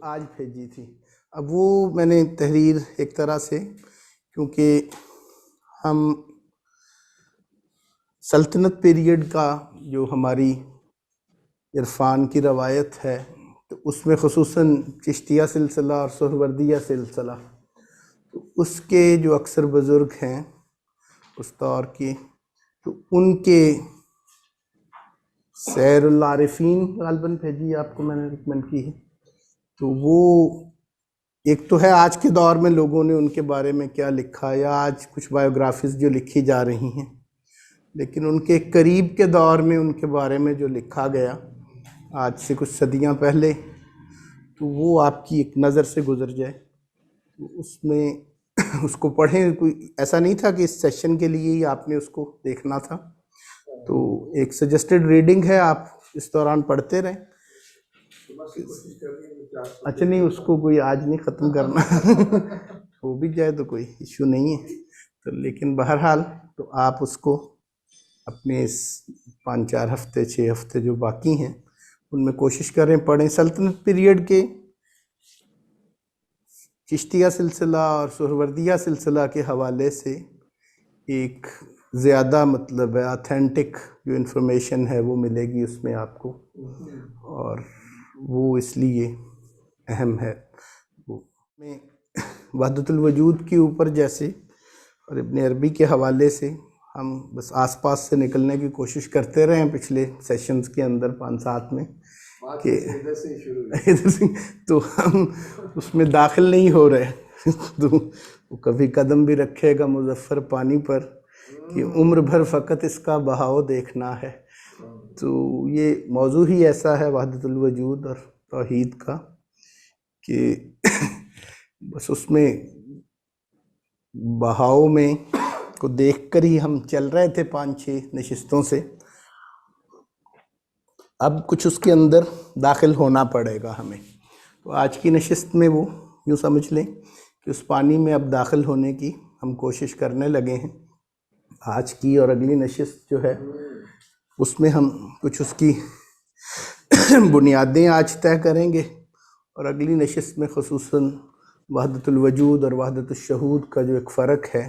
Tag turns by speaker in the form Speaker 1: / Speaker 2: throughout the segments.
Speaker 1: آج بھیجی تھی. اب وہ میں نے تحریر ایک طرح سے، کیونکہ ہم سلطنت پیریڈ کا جو ہماری عرفان کی روایت ہے تو اس میں خصوصاً چشتیہ سلسلہ اور سہروردیہ سلسلہ، تو اس کے جو اکثر بزرگ ہیں اس دور کے، تو ان کے سیر العارفین غالباً بھیجی آپ کو میں نے ریکمنڈ کی ہے. تو وہ ایک تو ہے آج کے دور میں لوگوں نے ان کے بارے میں کیا لکھا، یا آج کچھ بایوگرافیز جو لکھی جا رہی ہیں، لیکن ان کے قریب کے دور میں ان کے بارے میں جو لکھا گیا آج سے کچھ صدیاں پہلے، تو وہ آپ کی ایک نظر سے گزر جائے. تو اس میں اس کو پڑھیں. کوئی ایسا نہیں تھا کہ اس سیشن کے لیے ہی آپ نے اس کو دیکھنا تھا، تو ایک سجسٹڈ ریڈنگ ہے، آپ اس دوران پڑھتے رہیں. اچھا نہیں، اس کو کوئی آج نہیں ختم کرنا ہو بھی جائے تو کوئی ایشو نہیں ہے. تو لیکن بہرحال تو آپ اس کو اپنے اس 5-4 ہفتے 6 ہفتے جو باقی ہیں ان میں کوشش کریں پڑھیں. سلطنت پیریڈ کے چشتیہ سلسلہ اور سہروردیہ سلسلہ کے حوالے سے ایک زیادہ مطلب ہے آتھینٹک جو انفارمیشن ہے وہ ملے گی اس میں آپ کو، اور وہ اس لیے اہم ہے. وہ میں وحدت الوجود کے اوپر جیسے اور ابن عربی کے حوالے سے ہم بس آس پاس سے نکلنے کی کوشش کرتے رہے ہیں پچھلے سیشنز کے اندر 5-7 میں، کہ ادھر سے تو ہم اس میں داخل نہیں ہو رہے. تو وہ کبھی قدم بھی رکھے گا مظفر پانی پر کہ عمر بھر فقط اس کا بہاؤ دیکھنا ہے. تو یہ موضوع ہی ایسا ہے وحدت الوجود اور توحید کا کہ بس اس میں بہاؤ میں کو دیکھ کر ہی ہم چل رہے تھے 5-6 نشستوں سے. اب کچھ اس کے اندر داخل ہونا پڑے گا ہمیں. تو آج کی نشست میں وہ یوں سمجھ لیں کہ اس پانی میں اب داخل ہونے کی ہم کوشش کرنے لگے ہیں. آج کی اور اگلی نشست جو ہے اس میں ہم کچھ اس کی بنیادیں آج طے کریں گے، اور اگلی نشست میں خصوصاً وحدت الوجود اور وحدت الشہود کا جو ایک فرق ہے،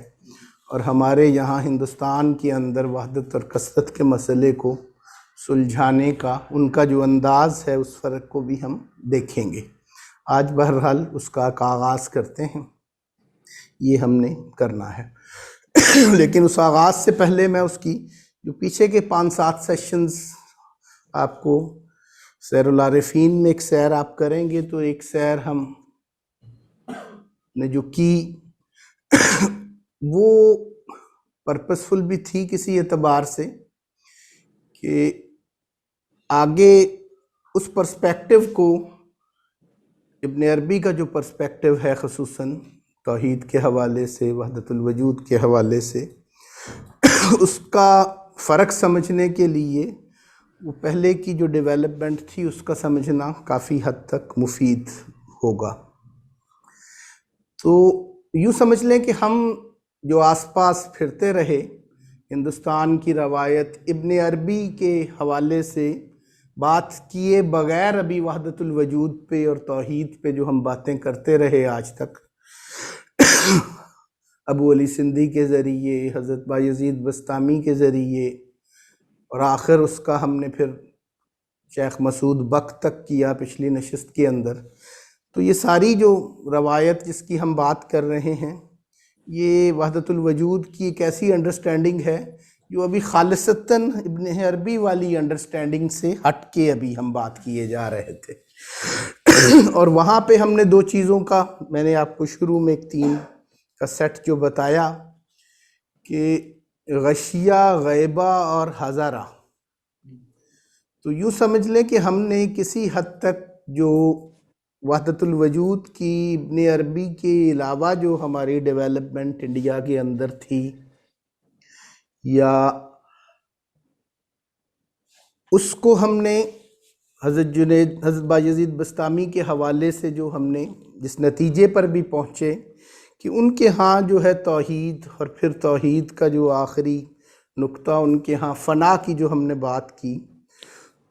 Speaker 1: اور ہمارے یہاں ہندوستان کے اندر وحدت اور کثرت کے مسئلے کو سلجھانے کا ان کا جو انداز ہے اس فرق کو بھی ہم دیکھیں گے. آج بہرحال اس کا آغاز کرتے ہیں، یہ ہم نے کرنا ہے. لیکن اس آغاز سے پہلے میں اس کی جو پیچھے کے 5-7 سیشنز آپ کو سیر العارفین میں ایک سیر آپ کریں گے، تو ایک سیر ہم نے جو کی وہ پرپسفل بھی تھی کسی اعتبار سے کہ آگے اس پرسپیکٹیو کو ابن عربی کا جو پرسپیکٹیو ہے خصوصاً توحید کے حوالے سے وحدت الوجود کے حوالے سے اس کا فرق سمجھنے کے لیے وہ پہلے کی جو ڈیولپمنٹ تھی اس کا سمجھنا کافی حد تک مفید ہوگا. تو یوں سمجھ لیں کہ ہم جو آس پاس پھرتے رہے ہندوستان کی روایت ابن عربی کے حوالے سے بات کیے بغیر ابھی وحدت الوجود پہ اور توحید پہ جو ہم باتیں کرتے رہے آج تک، ابو علی سندھی کے ذریعے، حضرت بایزید بسطامی کے ذریعے، اور آخر اس کا ہم نے پھر شیخ مسعود بخت تک کیا پچھلی نشست کے اندر. تو یہ ساری جو روایت جس کی ہم بات کر رہے ہیں یہ وحدت الوجود کی ایک ایسی انڈرسٹینڈنگ ہے جو ابھی خالصتاً ابن عربی والی انڈرسٹینڈنگ سے ہٹ کے ابھی ہم بات کیے جا رہے تھے. اور وہاں پہ ہم نے 2 چیزوں کا میں نے آپ کو شروع میں ایک 3 کا سیٹ جو بتایا کہ غشیہ، غیبہ اور حضرہ. تو یوں سمجھ لیں کہ ہم نے کسی حد تک جو وحدت الوجود کی ابن عربی کے علاوہ جو ہماری ڈیولپمنٹ انڈیا کے اندر تھی، یا اس کو ہم نے حضرت بایزید بسطامی کے حوالے سے جو ہم نے جس نتیجے پر بھی پہنچے کہ ان کے ہاں جو ہے توحید، اور پھر توحید کا جو آخری نقطہ ان کے ہاں فنا کی جو ہم نے بات کی،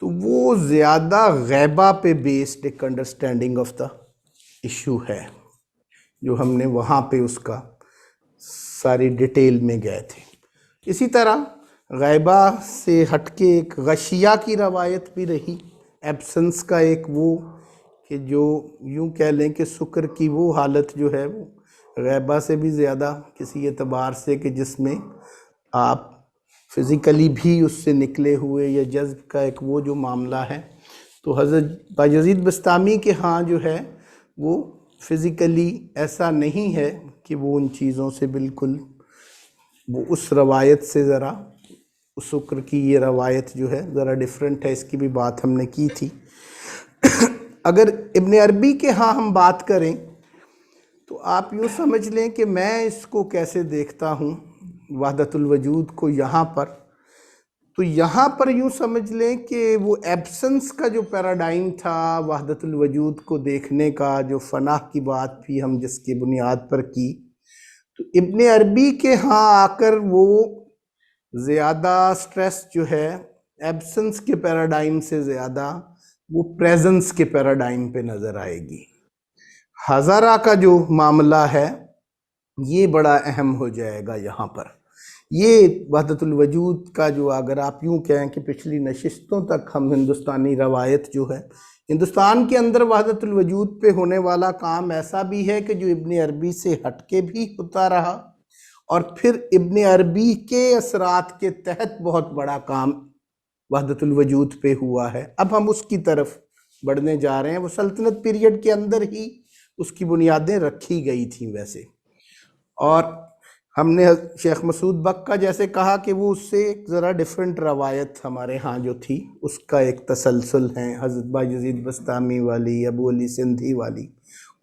Speaker 1: تو وہ زیادہ غیبہ پہ بیسڈ ایک انڈرسٹینڈنگ آف دا ایشو ہے جو ہم نے وہاں پہ اس کا ساری ڈیٹیل میں گئے تھے۔ اسی طرح غیبہ سے ہٹ کے ایک غشیہ کی روایت بھی رہی، ایبسنس کا ایک وہ کہ جو یوں کہہ لیں کہ سکر کی وہ حالت جو ہے وہ غیبہ سے بھی زیادہ کسی اعتبار سے کہ جس میں آپ فزیکلی بھی اس سے نکلے ہوئے، یا جذب کا ایک وہ جو معاملہ ہے، تو حضرت بایزید بسطامی کے ہاں جو ہے وہ فزیکلی ایسا نہیں ہے کہ وہ ان چیزوں سے بالکل، وہ اس روایت سے ذرا سکر کی یہ روایت جو ہے ذرا ڈیفرنٹ ہے، اس کی بھی بات ہم نے کی تھی۔ اگر ابن عربی کے ہاں ہم بات کریں تو آپ یوں سمجھ لیں کہ میں اس کو کیسے دیکھتا ہوں وحدت الوجود کو یہاں پر، تو یہاں پر یوں سمجھ لیں کہ وہ ایبسنس کا جو پیراڈائم تھا وحدت الوجود کو دیکھنے کا، جو فنا کی بات بھی ہم جس کی بنیاد پر کی، تو ابن عربی کے ہاں آ کر وہ زیادہ سٹریس جو ہے ایبسنس کے پیراڈائم سے زیادہ وہ پریزنس کے پیراڈائم پہ نظر آئے گی۔ ہزارہ کا جو معاملہ ہے یہ بڑا اہم ہو جائے گا یہاں پر۔ یہ وحدت الوجود کا جو، اگر آپ یوں کہیں کہ پچھلی نشستوں تک ہم ہندوستانی روایت جو ہے، ہندوستان کے اندر وحدت الوجود پہ ہونے والا کام ایسا بھی ہے کہ جو ابن عربی سے ہٹ کے بھی ہوتا رہا، اور پھر ابن عربی کے اثرات کے تحت بہت بڑا کام وحدت الوجود پہ ہوا ہے۔ اب ہم اس کی طرف بڑھنے جا رہے ہیں۔ وہ سلطنت پیریڈ کے اندر ہی اس کی بنیادیں رکھی گئی تھیں ویسے، اور ہم نے شیخ مسعود بک کا جیسے کہا کہ وہ اس سے ایک ذرا ڈیفرنٹ روایت ہمارے ہاں جو تھی اس کا ایک تسلسل ہے، حضرت بایزید بسطامی والی، ابو علی سندھی والی۔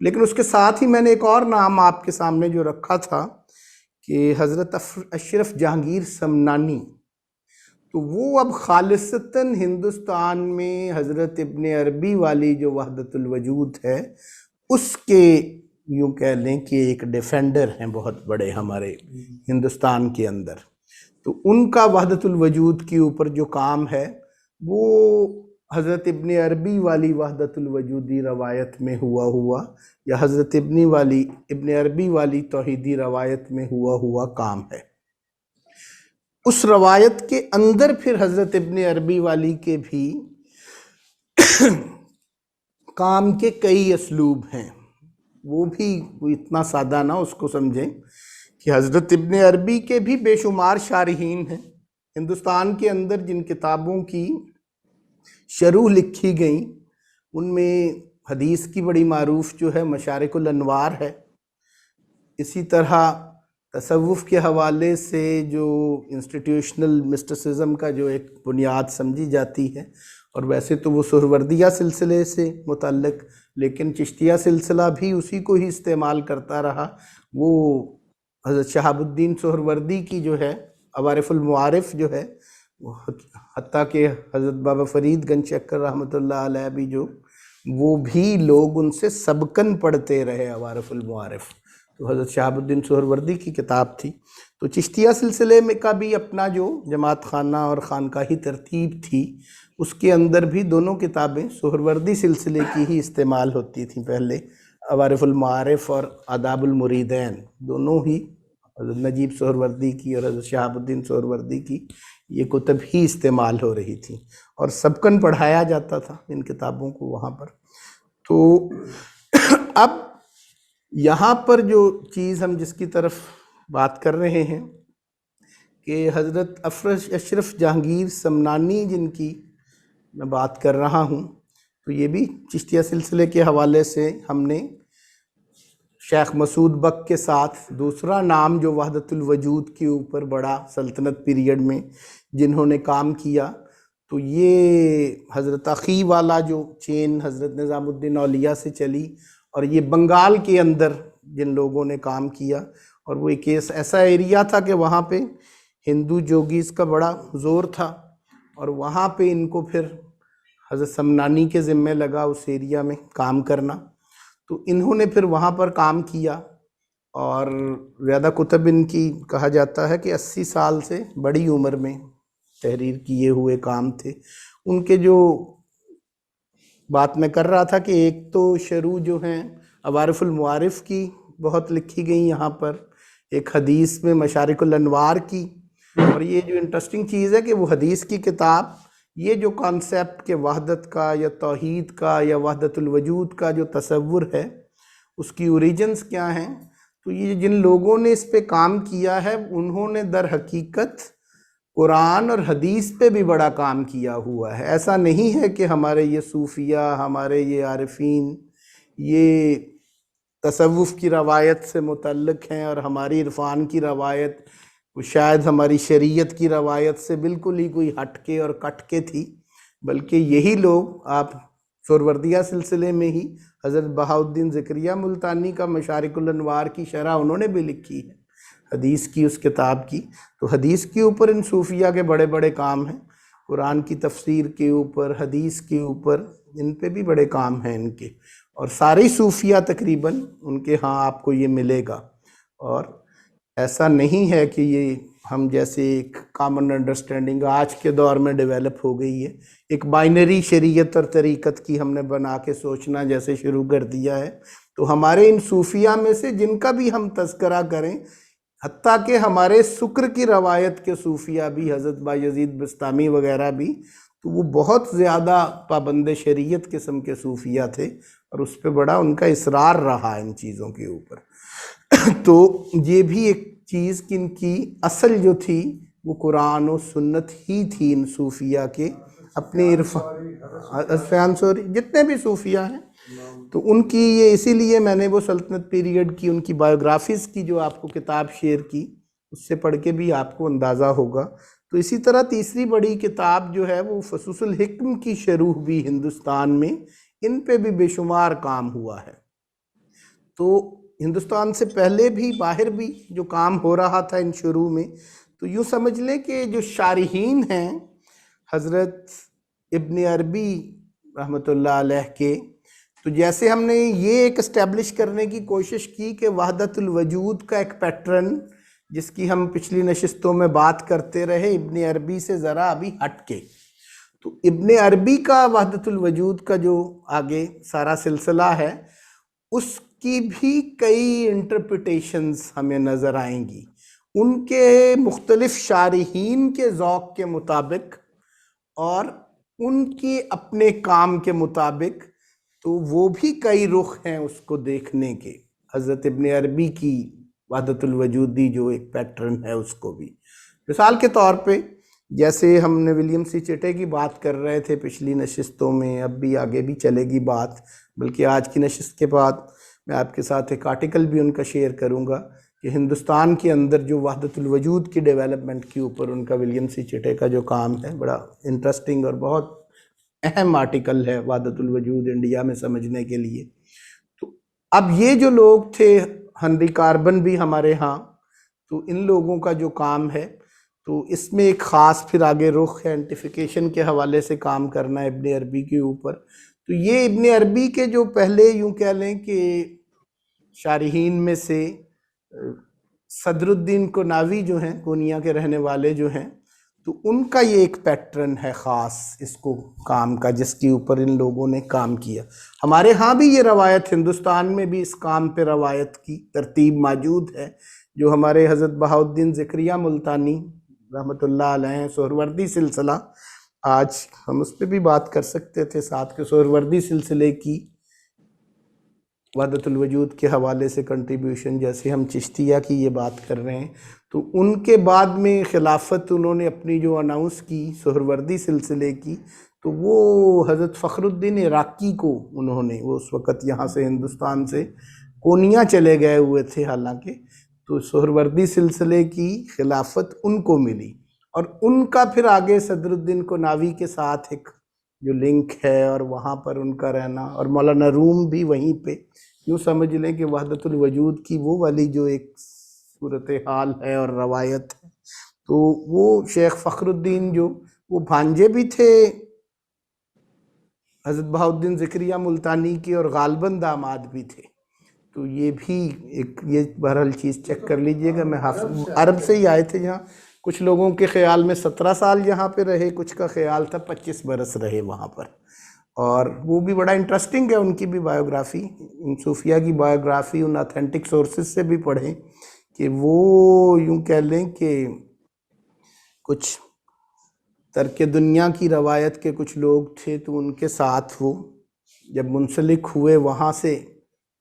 Speaker 1: لیکن اس کے ساتھ ہی میں نے ایک اور نام آپ کے سامنے جو رکھا تھا کہ حضرت اشرف جہانگیر سمنانی، تو وہ اب خالصتاً ہندوستان میں حضرت ابن عربی والی جو وحدت الوجود ہے اس کے یوں کہہ لیں کہ ایک ڈیفینڈر ہیں بہت بڑے ہمارے ہندوستان کے اندر۔ تو ان کا وحدت الوجود کے اوپر جو کام ہے وہ حضرت ابن عربی والی وحدت الوجودی روایت میں ہوا یا حضرت ابن عربی والی توحیدی روایت میں ہوا کام ہے۔ اس روایت کے اندر پھر حضرت ابن عربی والی کے بھی کام کے کئی اسلوب ہیں، وہ بھی اتنا سادہ نہ اس کو سمجھیں کہ حضرت ابن عربی کے بھی بے شمار شارحین ہیں ہندوستان کے اندر، جن کتابوں کی شروح لکھی گئیں ان میں حدیث کی بڑی معروف جو ہے مشارق الانوار ہے۔ اسی طرح تصوف کے حوالے سے جو انسٹیٹیوشنل مسٹسزم کا جو ایک بنیاد سمجھی جاتی ہے، اور ویسے تو وہ سہروردیہ سلسلے سے متعلق، لیکن چشتیہ سلسلہ بھی اسی کو ہی استعمال کرتا رہا، وہ حضرت شہاب الدین سہروردی کی جو ہے عوارف المعارف جو ہے، حتیٰ کہ حضرت بابا فرید گنج شکر رحمۃ اللہ علیہ بھی جو، وہ بھی لوگ ان سے سبقاً پڑھتے رہے عوارف المعارف، تو حضرت شہاب الدین سہروردی کی کتاب تھی۔ تو چشتیہ سلسلے میں کا بھی اپنا جو جماعت خانہ اور خانقاہی ترتیب تھی، اس کے اندر بھی دونوں کتابیں سہروردی سلسلے کی ہی استعمال ہوتی تھیں پہلے، عوارف المعارف اور آداب المریدین، دونوں ہی حضرت نجیب سہروردی کی اور حضرت شہاب الدین سہروردی کی یہ کتب ہی استعمال ہو رہی تھیں، اور سبقاً پڑھایا جاتا تھا ان کتابوں کو وہاں پر۔ تو اب یہاں پر جو چیز ہم جس کی طرف بات کر رہے ہیں کہ حضرت اشرف جہانگیر سمنانی جن کی میں بات کر رہا ہوں، تو یہ بھی چشتیہ سلسلے کے حوالے سے ہم نے شیخ مسعود بک کے ساتھ دوسرا نام جو وحدت الوجود کے اوپر بڑا سلطنت پیریڈ میں جنہوں نے کام کیا، تو یہ حضرت اخی والا جو چین حضرت نظام الدین اولیاء سے چلی، اور یہ بنگال کے اندر جن لوگوں نے کام کیا، اور وہ ایک ایسا ایریا تھا کہ وہاں پہ ہندو جوگیز کا بڑا زور تھا، اور وہاں پہ ان کو پھر حضرت سمنانی کے ذمہ لگا اس ایریا میں کام کرنا، تو انہوں نے پھر وہاں پر کام کیا، اور زیادہ کتب ان کی کہا جاتا ہے کہ 80 سال سے بڑی عمر میں تحریر کیے ہوئے کام تھے ان کے۔ جو بات میں کر رہا تھا کہ ایک تو شروع جو ہیں عوارف المعارف کی بہت لکھی گئی یہاں پر، ایک حدیث میں مشارق الانوار کی، اور یہ جو انٹرسٹنگ چیز ہے کہ وہ حدیث کی کتاب یہ جو کانسیپٹ کہ وحدت کا یا توحید کا یا وحدت الوجود کا جو تصور ہے اس کی اوریجنز کیا ہیں، تو یہ جن لوگوں نے اس پہ کام کیا ہے انہوں نے در حقیقت قرآن اور حدیث پہ بھی بڑا کام کیا ہوا ہے۔ ایسا نہیں ہے کہ ہمارے یہ صوفیہ، ہمارے یہ عارفین یہ تصوف کی روایت سے متعلق ہیں اور ہماری عرفان کی روایت شاید ہماری شریعت کی روایت سے بالکل ہی کوئی ہٹ کے اور کٹ کے تھی، بلکہ یہی لوگ آپ سہروردیہ سلسلے میں ہی حضرت بہاؤالدین زکریا ملتانی کا مشارق الانوار کی شرح انہوں نے بھی لکھی ہے حدیث کی، اس کتاب کی۔ تو حدیث کے اوپر ان صوفیہ کے بڑے بڑے کام ہیں، قرآن کی تفسیر کے اوپر، حدیث کے اوپر، ان پہ بھی بڑے کام ہیں ان کے، اور سارے صوفیہ تقریباً ان کے ہاں آپ کو یہ ملے گا۔ اور ایسا نہیں ہے کہ یہ ہم جیسے ایک کامن انڈرسٹینڈنگ آج کے دور میں ڈیولپ ہو گئی ہے، ایک بائنری شریعت اور طریقت کی ہم نے بنا کے سوچنا جیسے شروع کر دیا ہے۔ تو ہمارے ان صوفیہ میں سے جن کا بھی ہم تذکرہ کریں، حتیٰ کہ ہمارے سکر کی روایت کے صوفیہ بھی، حضرت بایزید بسطامی وغیرہ بھی، تو وہ بہت زیادہ پابند شریعت قسم کے صوفیہ تھے، اور اس پہ بڑا ان کا اصرار رہا ان چیزوں کے اوپر۔ تو یہ بھی ایک چیز کہ ان کی اصل جو تھی وہ قرآن و سنت ہی تھی ان صوفیہ کے اپنے عرفان سوری جتنے بھی صوفیہ ہیں، تو ان کی یہ اسی لیے میں نے وہ سلطنت پیریڈ کی ان کی بایوگرافیز کی جو آپ کو کتاب شیئر کی، اس سے پڑھ کے بھی آپ کو اندازہ ہوگا۔ تو اسی طرح تیسری بڑی کتاب جو ہے وہ فصوص الحکم کی شروح بھی ہندوستان میں، ان پہ بھی بے شمار کام ہوا ہے۔ تو ہندوستان سے پہلے بھی باہر بھی جو کام ہو رہا تھا ان شروع میں، تو یوں سمجھ لیں کہ جو شارحین ہیں حضرت ابن عربی رحمۃ اللہ علیہ کے، تو جیسے ہم نے یہ ایک اسٹیبلش کرنے کی کوشش کی کہ وحدت الوجود کا ایک پیٹرن جس کی ہم پچھلی نشستوں میں بات کرتے رہے ابن عربی سے ذرا ابھی ہٹ کے، تو ابن عربی کا وحدت الوجود کا جو آگے سارا سلسلہ ہے اس کی بھی کئی انٹرپریٹیشنز ہمیں نظر آئیں گی، ان کے مختلف شارحین کے ذوق کے مطابق اور ان کی اپنے کام کے مطابق، تو وہ بھی کئی رخ ہیں اس کو دیکھنے کے۔ حضرت ابن عربی کی وحدت الوجودی جو ایک پیٹرن ہے اس کو بھی، مثال کے طور پہ جیسے ہم نے ولیم سی چٹے کی بات کر رہے تھے پچھلی نشستوں میں، اب بھی آگے بھی چلے گی بات، بلکہ آج کی نشست کے بعد میں آپ کے ساتھ ایک آرٹیکل بھی ان کا شیئر کروں گا کہ ہندوستان کے اندر جو وحدت الوجود کی ڈیولپمنٹ کے اوپر ان کا ولیم سی چٹے کا جو کام ہے، بڑا انٹرسٹنگ اور بہت اہم آرٹیکل ہے وحدت الوجود انڈیا میں سمجھنے کے لیے۔ تو اب یہ جو لوگ تھے، ہنری کاربن بھی ہمارے ہاں، تو ان لوگوں کا جو کام ہے، تو اس میں ایک خاص پھر آگے رخ ہے اینٹیفیکیشن کے حوالے سے کام کرنا ابن عربی کے اوپر۔ تو یہ ابن عربی کے جو پہلے یوں کہہ لیں کہ شارحین میں سے صدر الدین کناوی جو ہیں، کونیا کے رہنے والے جو ہیں، تو ان کا یہ ایک پیٹرن ہے خاص اس کو کام کا، جس کے اوپر ان لوگوں نے کام کیا۔ ہمارے ہاں بھی یہ روایت، ہندوستان میں بھی اس کام پہ روایت کی ترتیب موجود ہے، جو ہمارے حضرت بہاؤالدین زکریا ملتانی رحمۃ اللہ علیہ سہروردی سلسلہ، آج ہم اس پہ بھی بات کر سکتے تھے ساتھ کے سہروردی سلسلے کی وحدت الوجود کے حوالے سے کنٹریبیوشن، جیسے ہم چشتیہ کی یہ بات کر رہے ہیں، تو ان کے بعد میں خلافت انہوں نے اپنی جو اناؤنس کی سہروردی سلسلے کی، تو وہ حضرت فخر الدین عراقی کو انہوں نے، وہ اس وقت یہاں سے ہندوستان سے کونیا چلے گئے ہوئے تھے حالانکہ، تو سہروردی سلسلے کی خلافت ان کو ملی، اور ان کا پھر آگے صدر الدین کناوی کے ساتھ ایک جو لنک ہے اور وہاں پر ان کا رہنا، اور مولانا روم بھی وہیں پہ، یوں سمجھ لیں کہ وحدت الوجود کی وہ والی جو ایک صورتحال ہے اور روایت ہے، تو وہ شیخ فخر الدین جو وہ بھانجے بھی تھے حضرت بہاؤالدین زکریا ملتانی کے، اور غالباً داماد بھی تھے۔ تو یہ بھی ایک، یہ بہرحال چیز چیک کر لیجئے گا، میں حافظ عرب سے ہی آئے تھے جہاں، کچھ لوگوں کے خیال میں 17 سال یہاں پہ رہے، کچھ کا خیال تھا 25 برس رہے وہاں پر، اور وہ بھی بڑا انٹرسٹنگ ہے ان کی بھی بایوگرافی، ان صوفیہ کی بایوگرافی ان اتھینٹک سورسز سے بھی پڑھیں کہ وہ یوں کہہ لیں کہ کچھ ترک دنیا کی روایت کے کچھ لوگ تھے، تو ان کے ساتھ وہ جب منسلک ہوئے وہاں سے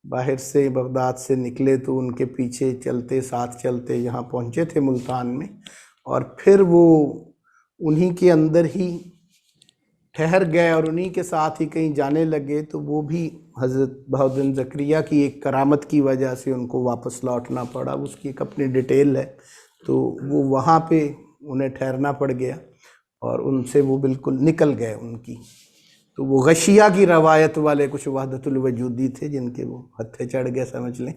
Speaker 1: باہر سے بغداد سے نکلے تو ان کے پیچھے چلتے ساتھ چلتے یہاں پہنچے تھے ملتان میں، اور پھر وہ انہی کے اندر ہی ٹھہر گئے اور انہی کے ساتھ ہی کہیں جانے لگے، تو وہ بھی حضرت بہاؤالدین زکریہ کی ایک کرامت کی وجہ سے ان کو واپس لوٹنا پڑا، اس کی ایک اپنی ڈیٹیل ہے، تو وہ وہاں پہ انہیں ٹھہرنا پڑ گیا اور ان سے وہ بالکل نکل گئے ان کی. تو وہ غشیہ کی روایت والے کچھ وحدت الوجودی تھے جن کے وہ ہتھے چڑھ گئے سمجھ لیں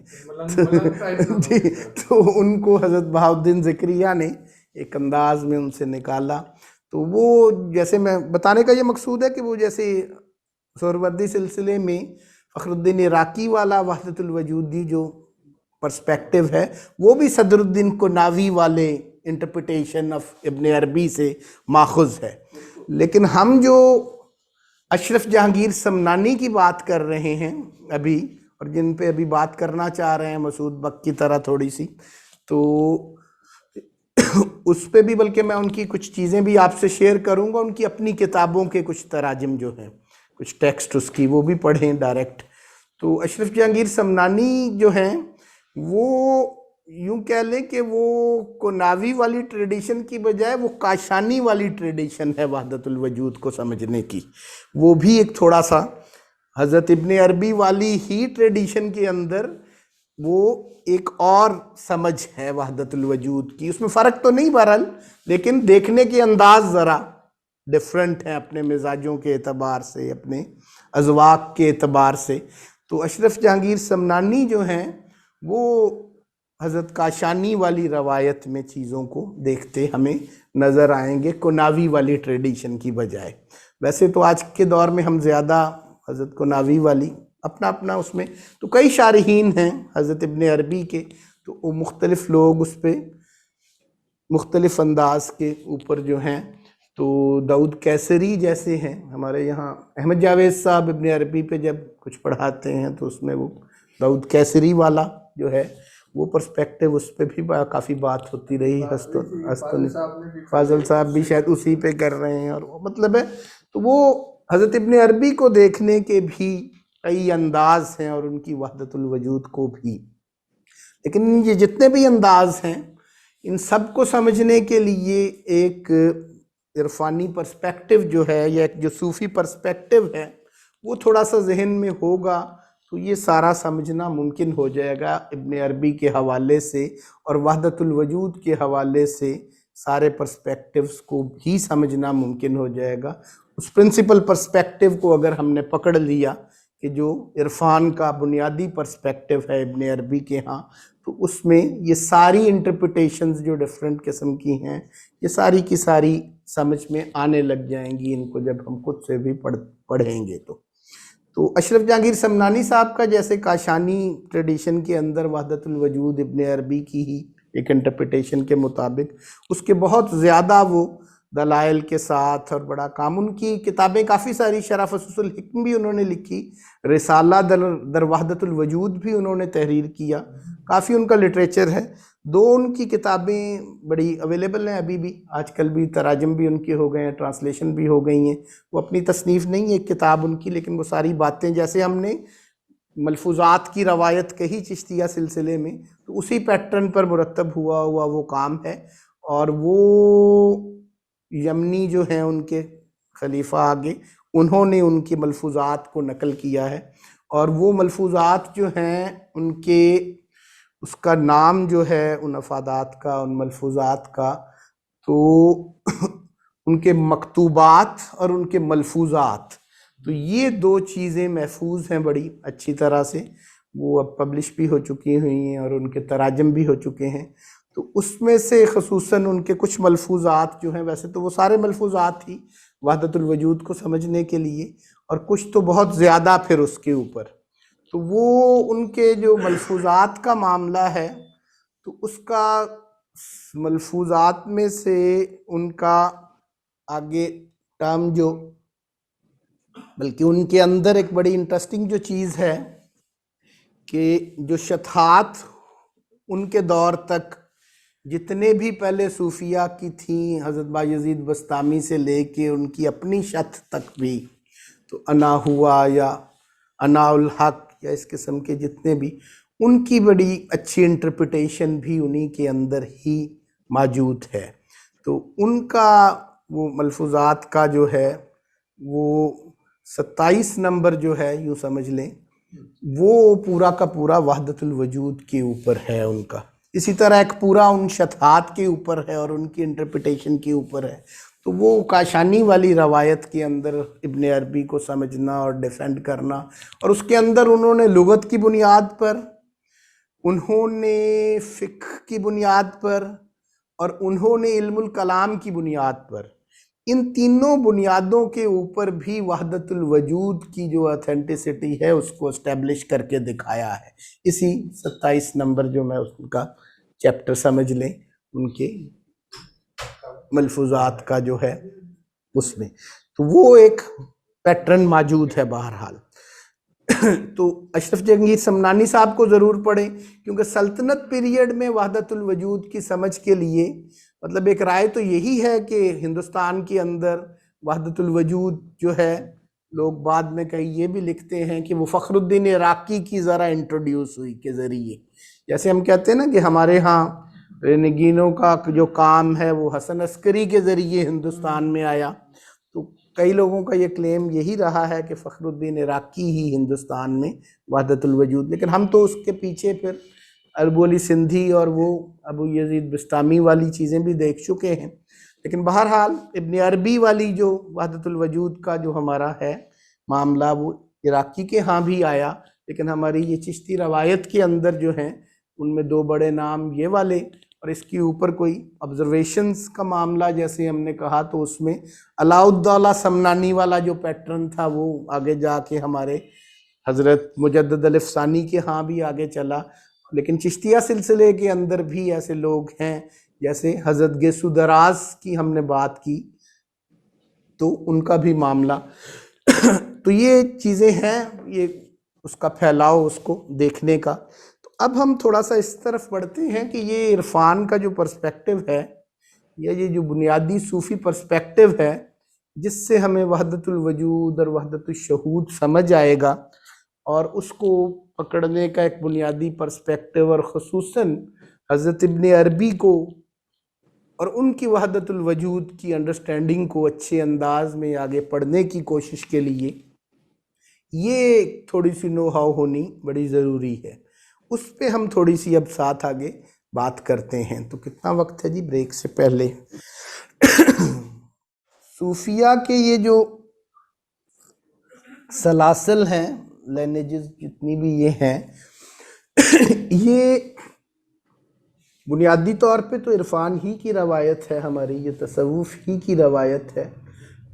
Speaker 1: جی، تو ان کو حضرت بہاؤالدین زکریہ نے ایک انداز میں ان سے نکالا. تو وہ جیسے میں بتانے کا یہ مقصود ہے کہ وہ جیسے سہروردی سلسلے میں فخر الدین عراقی والا وحدت الوجودی جو پرسپیکٹو ہے، وہ بھی صدر الدین کناوی والے انٹرپریٹیشن آف ابن عربی سے ماخوذ ہے. لیکن ہم جو اشرف جہانگیر سمنانی کی بات کر رہے ہیں ابھی، اور جن پہ ابھی بات کرنا چاہ رہے ہیں مسعود بک کی طرح تھوڑی سی، تو اس پہ بھی بلکہ میں ان کی کچھ چیزیں بھی آپ سے شیئر کروں گا. ان کی اپنی کتابوں کے کچھ تراجم جو ہیں، کچھ ٹیکسٹ اس کی، وہ بھی پڑھیں ڈائریکٹ. تو اشرف جہانگیر سمنانی جو ہیں وہ یوں کہہ لیں کہ وہ کناوی والی ٹریڈیشن کی بجائے وہ کاشانی والی ٹریڈیشن ہے وحدت الوجود کو سمجھنے کی. وہ بھی ایک تھوڑا سا حضرت ابن عربی والی ہی ٹریڈیشن کے اندر وہ ایک اور سمجھ ہے وحدت الوجود کی. اس میں فرق تو نہیں بہرحال، لیکن دیکھنے کے انداز ذرا ڈیفرنٹ ہیں اپنے مزاجوں کے اعتبار سے، اپنے اذواق کے اعتبار سے. تو اشرف جہانگیر سمنانی جو ہیں وہ حضرت کاشانی والی روایت میں چیزوں کو دیکھتے ہمیں نظر آئیں گے کناوی والی ٹریڈیشن کی بجائے. ویسے تو آج کے دور میں ہم زیادہ حضرت کناوی والی اپنا اپنا اس میں، تو کئی شارحین ہیں حضرت ابن عربی کے، تو وہ مختلف لوگ اس پہ مختلف انداز کے اوپر جو ہیں. تو داؤد کیسری جیسے ہیں ہمارے یہاں، احمد جاوید صاحب ابن عربی پہ جب کچھ پڑھاتے ہیں تو اس میں وہ داؤد کیسری والا جو ہے وہ پرسپیکٹو، اس پہ بھی کافی بات ہوتی رہی. فاضل صاحب بھی شاید اسی پہ کر رہے ہیں، اور وہ مطلب ہے. تو وہ حضرت ابن عربی کو دیکھنے کے بھی کئی انداز ہیں اور ان کی وحدت الوجود کو بھی. لیکن یہ جتنے بھی انداز ہیں ان سب کو سمجھنے کے لیے ایک عرفانی پرسپیکٹو جو ہے، یا ایک جو صوفی پرسپیکٹو ہے، وہ تھوڑا سا ذہن میں ہوگا تو یہ سارا سمجھنا ممکن ہو جائے گا. ابن عربی کے حوالے سے اور وحدت الوجود کے حوالے سے سارے پرسپیکٹیوز کو بھی سمجھنا ممکن ہو جائے گا. اس پرنسپل پرسپیکٹیو کو اگر ہم نے پکڑ لیا کہ جو عرفان کا بنیادی پرسپیکٹیو ہے ابن عربی کے ہاں، تو اس میں یہ ساری انٹرپریٹیشنز جو ڈیفرنٹ قسم کی ہیں، یہ ساری کی ساری سمجھ میں آنے لگ جائیں گی ان کو جب ہم خود سے بھی پڑھیں گے. تو اشرف جہانگیر سمنانی صاحب کا جیسے کاشانی ٹریڈیشن کے اندر وحدت الوجود ابن عربی کی ہی ایک انٹرپریٹیشن کے مطابق، اس کے بہت زیادہ وہ دلائل کے ساتھ اور بڑا کام، ان کی کتابیں کافی ساری، شرح فصوص الحکم بھی انہوں نے لکھی، رسالہ در وحدت الوجود بھی انہوں نے تحریر کیا، کافی ان کا لٹریچر ہے. دو ان کی کتابیں بڑی اویلیبل ہیں ابھی بھی، آج کل بھی تراجم بھی ان کے ہو گئے ہیں، ٹرانسلیشن بھی ہو گئی ہیں. وہ اپنی تصنیف نہیں ہے ایک کتاب ان کی، لیکن وہ ساری باتیں جیسے ہم نے ملفوظات کی روایت کہی چشتیہ سلسلے میں، تو اسی پیٹرن پر مرتب ہوا وہ کام ہے. اور وہ یمنی جو ہیں ان کے خلیفہ آگے، انہوں نے ان کی ملفوظات کو نقل کیا ہے، اور وہ ملفوظات جو ہیں ان کے، اس کا نام جو ہے ان افادات کا، ان ملفوظات کا، تو ان کے مکتوبات اور ان کے ملفوظات، تو یہ دو چیزیں محفوظ ہیں بڑی اچھی طرح سے. وہ اب پبلش بھی ہو چکی ہوئی ہیں اور ان کے تراجم بھی ہو چکے ہیں. تو اس میں سے خصوصاً ان کے کچھ ملفوظات جو ہیں، ویسے تو وہ سارے ملفوظات ہی وحدت الوجود کو سمجھنے کے لیے، اور کچھ تو بہت زیادہ پھر اس کے اوپر، تو وہ ان کے جو ملفوظات کا معاملہ ہے، تو اس کا ملفوظات میں سے ان کا آگے ٹرم جو بلکہ ان کے اندر ایک بڑی انٹرسٹنگ جو چیز ہے کہ جو شطحات ان کے دور تک جتنے بھی پہلے صوفیہ کی تھیں، حضرت بایزید بسطامی سے لے کے ان کی اپنی شط تک بھی، تو انا ہوا یا انا الحق یا اس قسم کے جتنے بھی، ان کی بڑی اچھی انٹرپریٹیشن بھی انہی کے اندر ہی موجود ہے۔ تو ان کا وہ ملفوظات کا جو ہے وہ 27 نمبر جو ہے یوں سمجھ لیں وہ پورا کا پورا وحدت الوجود کے اوپر ہے ان کا، اسی طرح ایک پورا ان شطحات کے اوپر ہے اور ان کی انٹرپریٹیشن کے اوپر ہے۔ تو وہ کاشانی والی روایت کے اندر ابن عربی کو سمجھنا اور ڈیفینڈ کرنا، اور اس کے اندر انہوں نے لغت کی بنیاد پر، انہوں نے فقہ کی بنیاد پر، اور انہوں نے علم الکلام کی بنیاد پر، ان تینوں بنیادوں کے اوپر بھی وحدت الوجود کی جو اتھینٹسٹی ہے اس کو اسٹیبلش کر کے دکھایا ہے۔ اسی 27 نمبر جو میں اس کا چیپٹر سمجھ لیں ان کے ملفوظات کا جو ہے اس میں، تو وہ ایک پیٹرن موجود ہے بہرحال۔ تو اشرف جہانگیر سمنانی صاحب کو ضرور پڑھیں، کیونکہ سلطنت پیریڈ میں وحدت الوجود کی سمجھ کے لیے مطلب ایک رائے تو یہی ہے کہ ہندوستان کے اندر وحدت الوجود جو ہے، لوگ بعد میں کئی یہ بھی لکھتے ہیں کہ وہ فخر الدین عراقی کی ذرا انٹروڈیوس ہوئی کے ذریعے، جیسے ہم کہتے ہیں نا کہ ہمارے ہاں رینگینوں کا جو کام ہے وہ حسن عسکری کے ذریعے ہندوستان میں آیا، تو کئی لوگوں کا یہ کلیم یہی رہا ہے کہ فخر الدین عراقی ہی ہندوستان میں وحدت الوجود، لیکن ہم تو اس کے پیچھے پھر اربو علی سندھی اور وہ ابو یزید بسطامی والی چیزیں بھی دیکھ چکے ہیں۔ لیکن بہرحال ابن عربی والی جو وحدت الوجود کا جو ہمارا ہے معاملہ وہ عراقی کے ہاں بھی آیا، لیکن ہماری یہ چشتی روایت کے اندر جو ہیں ان میں دو بڑے نام یہ والے، اور اس کے اوپر کوئی آبزرویشنز کا معاملہ جیسے ہم نے کہا تو اس میں علاء الدولہ سمنانی والا جو پیٹرن تھا وہ آگے جا کے ہمارے حضرت مجدد الافسانی کے ہاں بھی آگے چلا، لیکن چشتیہ سلسلے کے اندر بھی ایسے لوگ ہیں جیسے حضرت گیسو دراز کی ہم نے بات کی، تو ان کا بھی معاملہ تو یہ چیزیں ہیں، یہ اس کا پھیلاؤ اس کو دیکھنے کا۔ تو اب ہم تھوڑا سا اس طرف بڑھتے ہیں کہ یہ عرفان کا جو پرسپیکٹیو ہے، یا یہ جو بنیادی صوفی پرسپیکٹیو ہے جس سے ہمیں وحدت الوجود اور وحدت الشہود سمجھ آئے گا، اور اس کو پکڑنے کا ایک بنیادی پرسپیکٹیو، اور خصوصاً حضرت ابن عربی کو اور ان کی وحدت الوجود کی انڈرسٹینڈنگ کو اچھے انداز میں آگے پڑھنے کی کوشش کے لیے یہ تھوڑی سی نو ہاؤ ہونی بڑی ضروری ہے۔ اس پہ ہم تھوڑی سی اب ساتھ آگے بات کرتے ہیں۔ تو کتنا وقت ہے جی بریک سے پہلے؟ صوفیہ کے یہ جو سلاسل ہیں، لینیجز جتنی بھی یہ ہیں، یہ بنیادی طور پہ تو عرفان ہی کی روایت ہے ہماری، یہ تصوف ہی کی روایت ہے،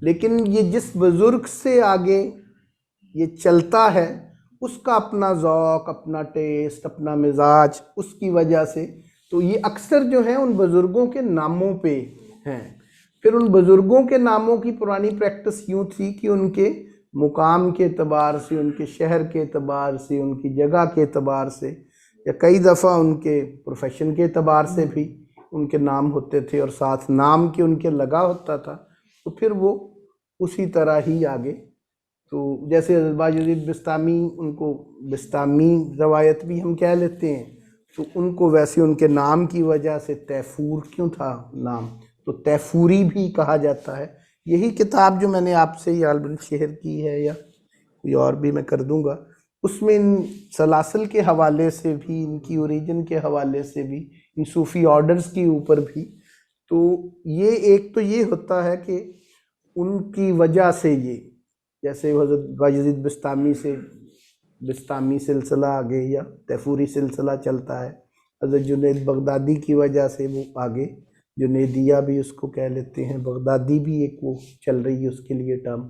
Speaker 1: لیکن یہ جس بزرگ سے آگے یہ چلتا ہے اس کا اپنا ذوق، اپنا ٹیسٹ، اپنا مزاج، اس کی وجہ سے تو یہ اکثر جو ہیں ان بزرگوں کے ناموں پہ ہیں۔ پھر ان بزرگوں کے ناموں کی پرانی پریکٹس یوں تھی کہ ان کے مقام کے اعتبار سے، ان کے شہر کے اعتبار سے، ان کی جگہ کے اعتبار سے، یا کئی دفعہ ان کے پروفیشن کے اعتبار سے بھی ان کے نام ہوتے تھے، اور ساتھ نام کے ان کے لگا ہوتا تھا، تو پھر وہ اسی طرح ہی آگے، تو جیسے حضرت بایزید بسطامی، ان کو بسطامی روایت بھی ہم کہہ لیتے ہیں، تو ان کو ویسے ان کے نام کی وجہ سے تیفور کیوں تھا نام، تو تیفوری بھی کہا جاتا ہے۔ یہی کتاب جو میں نے آپ سے یہ البن شہر کی ہے، یا کوئی اور بھی میں کر دوں گا، اس میں ان سلاسل کے حوالے سے بھی، ان کی اوریجن کے حوالے سے بھی، ان صوفی آرڈرز کے اوپر بھی، تو یہ ایک تو یہ ہوتا ہے کہ ان کی وجہ سے یہ، جیسے حضرت بایزید بسطامی سے بسطامی سلسلہ آگے یا تیفوری سلسلہ چلتا ہے، حضرت جنید بغدادی کی وجہ سے وہ آگے جنیدیہ بھی اس کو کہہ لیتے ہیں، بغدادی بھی ایک وہ چل رہی ہے اس کے لیے ٹرم،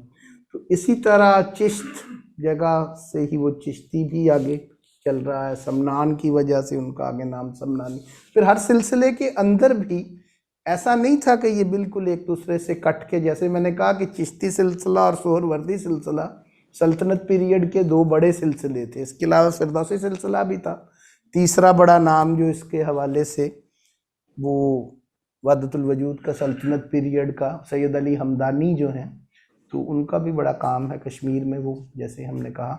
Speaker 1: تو اسی طرح چشت جگہ سے ہی وہ چشتی بھی آگے چل رہا ہے، سمنان کی وجہ سے ان کا آگے نام سمنانی، پھر ہر سلسلے کے اندر بھی ایسا نہیں تھا کہ یہ بالکل ایک دوسرے سے کٹ کے، جیسے میں نے کہا کہ چشتی سلسلہ اور سہروردی سلسلہ سلطنت پیریڈ کے دو بڑے سلسلے تھے، اس کے علاوہ فردوسی سلسلہ بھی تھا۔ تیسرا بڑا نام جو اس کے حوالے سے وہ وحدت الوجود کا سلطنت پیریڈ کا سید علی ہمدانی جو ہیں، تو ان کا بھی بڑا کام ہے کشمیر میں، وہ جیسے ہم نے کہا۔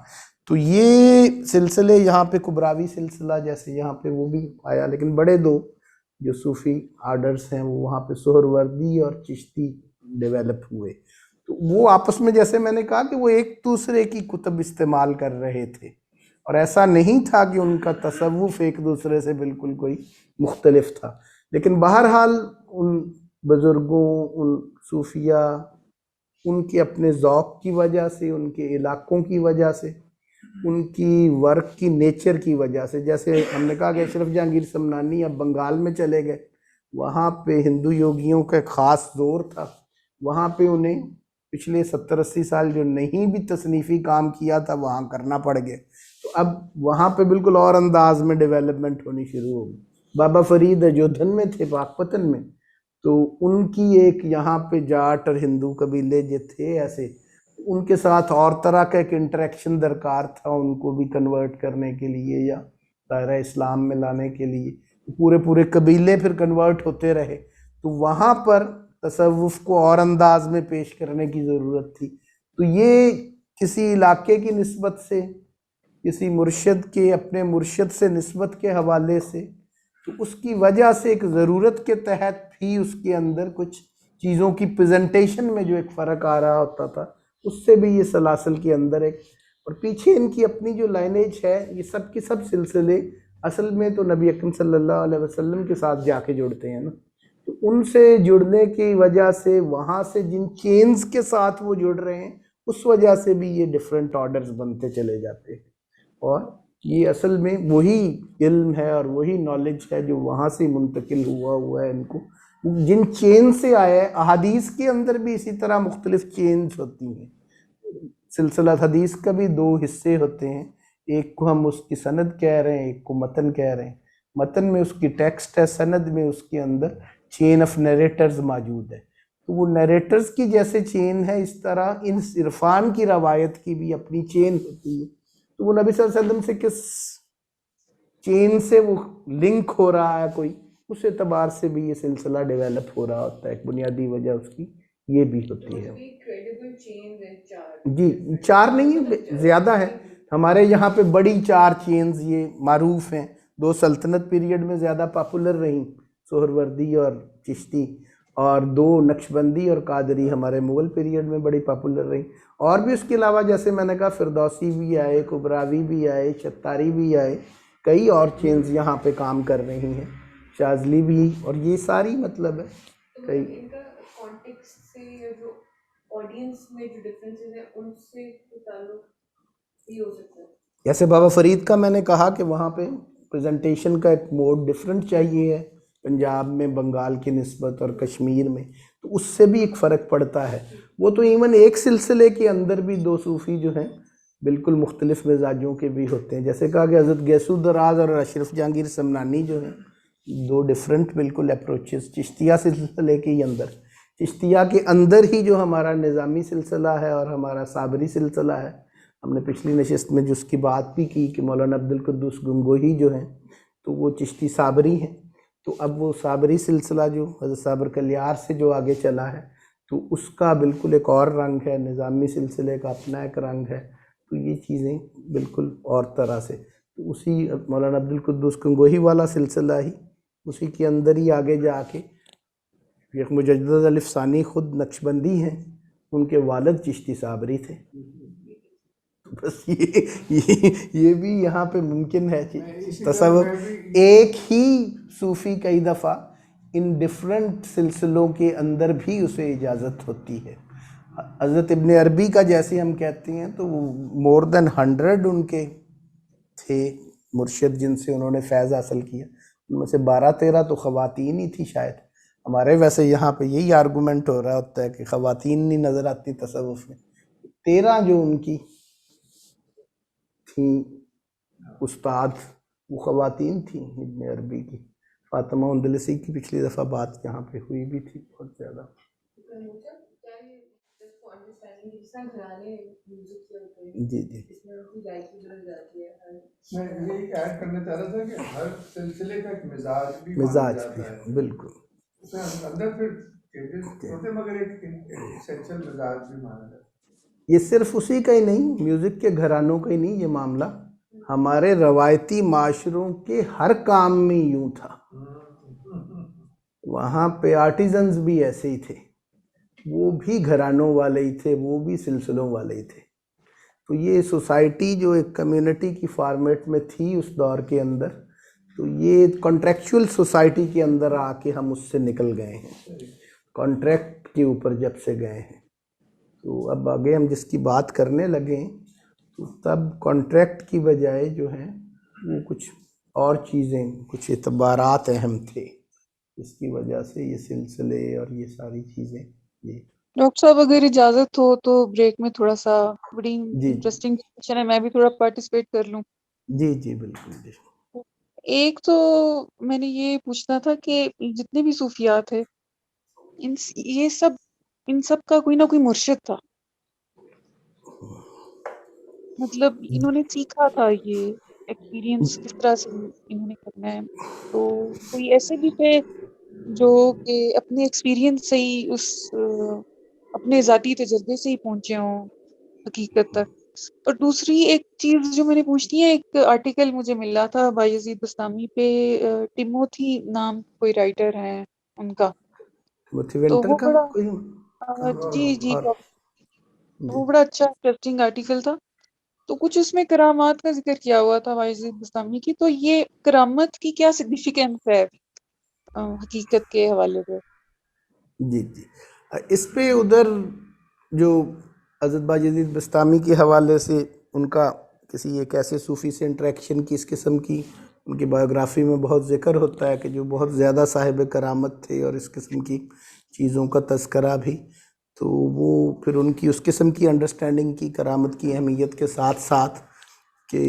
Speaker 1: تو یہ سلسلے یہاں پہ کبراوی سلسلہ جیسے یہاں پہ وہ بھی آیا، لیکن بڑے دو جو صوفی آرڈرز ہیں وہ وہاں پہ سہروردی اور چشتی ڈیولپ ہوئے۔ تو وہ آپس میں جیسے میں نے کہا کہ وہ ایک دوسرے کی کتب استعمال کر رہے تھے، اور ایسا نہیں تھا کہ ان کا تصوف ایک دوسرے سے بالکل کوئی مختلف تھا۔ لیکن بہرحال ان بزرگوں، ان صوفیہ، ان کے اپنے ذوق کی وجہ سے، ان کے علاقوں کی وجہ سے، ان کی ورک کی نیچر کی وجہ سے، جیسے ہم نے کہا کہ اشرف جہانگیر سمنانی اب بنگال میں چلے گئے، وہاں پہ ہندو یوگیوں کا ایک خاص زور تھا، وہاں پہ انہیں پچھلے 70-80 سال جو نہیں بھی تصنیفی کام کیا تھا وہاں کرنا پڑ گیا، تو اب وہاں پہ بالکل اور انداز میں ڈیولپمنٹ ہونی شروع ہو گئی۔ بابا فرید ایجودھن میں تھے، پاک پتن میں، تو ان کی ایک یہاں پہ جاٹ اور ہندو قبیلے جو تھے ایسے، ان کے ساتھ اور طرح کا ایک انٹریکشن درکار تھا ان کو بھی کنورٹ کرنے کے لیے یا دائرہ اسلام میں لانے کے لیے، پورے قبیلے پھر کنورٹ ہوتے رہے، تو وہاں پر تصوف کو اور انداز میں پیش کرنے کی ضرورت تھی۔ تو یہ کسی علاقے کی نسبت سے، کسی مرشد کے اپنے مرشد سے نسبت کے حوالے سے، تو اس کی وجہ سے ایک ضرورت کے تحت بھی اس کے اندر کچھ چیزوں کی پریزنٹیشن میں جو ایک فرق آ رہا ہوتا تھا، اس سے بھی یہ سلاسل کے اندر ایک، اور پیچھے ان کی اپنی جو لائنیج ہے، یہ سب کے سب سلسلے اصل میں تو نبی اکرم صلی اللہ علیہ وسلم کے ساتھ جا کے جڑتے ہیں نا، تو ان سے جڑنے کی وجہ سے وہاں سے جن چینز کے ساتھ وہ جڑ رہے ہیں، اس وجہ سے بھی یہ ڈیفرنٹ آرڈرز بنتے چلے جاتے ہیں، اور یہ اصل میں وہی علم ہے اور وہی نالج ہے جو وہاں سے منتقل ہوا ہے ان کو، جن چین سے آیا ہے۔ احادیث کے اندر بھی اسی طرح مختلف چینز ہوتی ہیں، سلسلہ حدیث کا بھی دو حصے ہوتے ہیں، ایک کو ہم اس کی سند کہہ رہے ہیں، ایک کو متن کہہ رہے ہیں۔ متن میں اس کی ٹیکسٹ ہے، سند میں اس کے اندر چین آف نیریٹرز موجود ہے، تو وہ نیریٹرز کی جیسے چین ہے، اس طرح ان عرفان کی روایت کی بھی اپنی چین ہوتی ہے، تو وہ نبی صلی اللہ علیہ وسلم سے کس چین سے وہ لنک ہو رہا ہے کوئی، اس اعتبار سے بھی یہ سلسلہ ڈیولپ ہو رہا ہوتا ہے، ایک بنیادی وجہ اس کی یہ بھی ہوتی ہے۔ جی 4 نہیں زیادہ ہے، ہمارے یہاں پہ بڑی 4 چینز یہ معروف ہیں، 2 سلطنت پیریڈ میں زیادہ پاپولر رہیں، سہروردی اور چشتی، اور 2 نقشبندی اور قادری ہمارے مغل پیریڈ میں بڑی پاپولر رہیں، اور بھی اس کے علاوہ جیسے میں نے کہا فردوسی بھی آئے، کبراوی بھی آئے، شتاری بھی آئے، کئی اور چینز یہاں پہ کام کر رہی ہیں، شاذلی بھی، اور یہ ساری مطلب ہے کئی ان کا کانٹیکسٹ سے یا جو آڈینس میں جو ڈفرینسز ہیں ان سے تعلق بھی ہو سکتا ہے۔ جیسے بابا فرید کا میں نے کہا کہ وہاں پہ پریزنٹیشن کا ایک موڈ ڈیفرنٹ چاہیے ہے، پنجاب میں بنگال کی نسبت اور کشمیر میں، تو اس سے بھی ایک فرق پڑتا ہے۔ وہ تو ایون ایک سلسلے کے اندر بھی 2 صوفی جو ہیں بالکل مختلف مزاجوں کے بھی ہوتے ہیں، جیسے کہا کہ حضرت گیسو دراز اور اشرف جہانگیر سمنانی جو ہیں 2 ڈیفرنٹ بالکل اپروچز چشتیہ سلسلے کے ہی اندر، چشتیہ کے اندر ہی جو ہمارا نظامی سلسلہ ہے اور ہمارا صابری سلسلہ ہے، ہم نے پچھلی نشست میں جس کی بات بھی کی کہ مولانا عبدالقدوس گنگوہی جو ہیں تو وہ چشتی صابری ہیں، تو اب وہ صابری سلسلہ جو حضرت صابر کلیار سے جو آگے چلا ہے تو اس کا بالکل ایک اور رنگ ہے، نظامی سلسلے کا اپنا ایک رنگ ہے، تو یہ چیزیں بالکل اور طرح سے، تو اسی مولانا عبدالقدوس گنگوہی والا سلسلہ ہی اسی کے اندر ہی آگے جا کے شیخ مجدد الف ثانی خود نقشبندی ہیں، ان کے والد چشتی صابری تھے، بس یہ بھی یہاں پہ ممکن ہے تصور ایک ہی صوفی کئی دفعہ ان ڈیفرنٹ سلسلوں کے اندر بھی اسے اجازت ہوتی ہے۔ حضرت ابن عربی کا جیسے ہم کہتے ہیں تو وہ مور دین 100 ان کے تھے مرشد جن سے انہوں نے فیض حاصل کیا، ان میں سے 12-13 تو خواتین ہی تھی شاید، ہمارے ویسے یہاں پہ یہی آرگومنٹ ہو رہا ہوتا ہے کہ خواتین نہیں نظر آتی تصوف میں، 13 جو ان کی تھیں استاد وہ خواتین تھیں ابن عربی کی، فاطمہ اندلسی کی پچھلی دفعہ بات یہاں پہ ہوئی بھی تھی بہت زیادہ. جی جی
Speaker 2: میں یہ ایڈ کرنا چاہ رہا تھا کہ ہر سلسلے کا ایک مزاج بھی
Speaker 1: مزاج بھی بالکل
Speaker 2: اس میں اندر پھر چینجز ہوتے مگر ایک اسینشل مزاج بھی مانا جاتا ہے.
Speaker 1: یہ صرف اسی کا ہی نہیں، میوزک کے گھرانوں کا ہی نہیں، یہ معاملہ ہمارے روایتی معاشروں کے ہر کام میں یوں تھا. وہاں پہ آرٹیزنز بھی ایسے ہی تھے، وہ بھی گھرانوں والے ہی تھے، وہ بھی سلسلوں والے ہی تھے. تو یہ سوسائٹی جو ایک کمیونٹی کی فارمیٹ میں تھی اس دور کے اندر، تو یہ کانٹریکچول سوسائٹی کے اندر آ کے ہم اس سے نکل گئے ہیں، کانٹریکٹ کے اوپر جب سے گئے ہیں. تو اب آگے ہم جس کی بات کرنے لگیں تو تب کانٹریکٹ کی بجائے جو ہیں وہ کچھ اور چیزیں، کچھ اعتبارات اہم تھے جس کی وجہ سے یہ سلسلے اور یہ ساری چیزیں. جی
Speaker 3: ڈاکٹر صاحب اگر اجازت ہو تو بریک میں تھوڑا سا بڑی
Speaker 1: جی
Speaker 3: انٹرسٹنگ ڈسکشن ہے، میں بھی تھوڑا پارٹیسپیٹ کر لوں.
Speaker 1: جی جی بالکل جی.
Speaker 3: ایک تو میں نے یہ پوچھنا تھا کہ جتنے بھی صوفیات تھے ان سب کا کوئی نہ کوئی مرشد تھا، مطلب انہوں نے سیکھا تھا یہ ایکسپیرینس کس طرح سے انہوں نے کرنا ہے. تو کوئی ایسے بھی تھے جو کہ اپنے ایکسپیرینس سے ہی اپنے ذاتی تجربے سے ہی پہنچے ہوں حقیقت تک. اور دوسری ایک چیز جو میں نے پوچھنی ہے، ایک آرٹیکل مجھے ملا تھا بایزید بستامی پہ، ٹیموتھی نام کوئی رائٹر ہیں ان کا، تو
Speaker 1: موتیوینٹر
Speaker 3: وہ
Speaker 1: کا
Speaker 3: بڑا
Speaker 1: کوئی
Speaker 3: جی جی
Speaker 1: اور
Speaker 3: وہ بڑا اچھا انٹرسٹنگ آرٹیکل تھا. تو کچھ اس میں کرامات کا ذکر کیا ہوا تھا بایزید بستامی کی، تو یہ کرامت کی کیا سگنیفیکینس ہے حقیقت کے حوالے سے؟
Speaker 1: جی جی اس پہ ادھر جو حضرت بایزید بستامی کے حوالے سے ان کا کسی ایک ایسے صوفی سے انٹریکشن کی اس قسم کی ان کی بایوگرافی میں بہت ذکر ہوتا ہے کہ جو بہت زیادہ صاحب کرامت تھے اور اس قسم کی چیزوں کا تذکرہ بھی. تو وہ پھر ان کی اس قسم کی انڈرسٹینڈنگ کی کرامت کی اہمیت کے ساتھ ساتھ کہ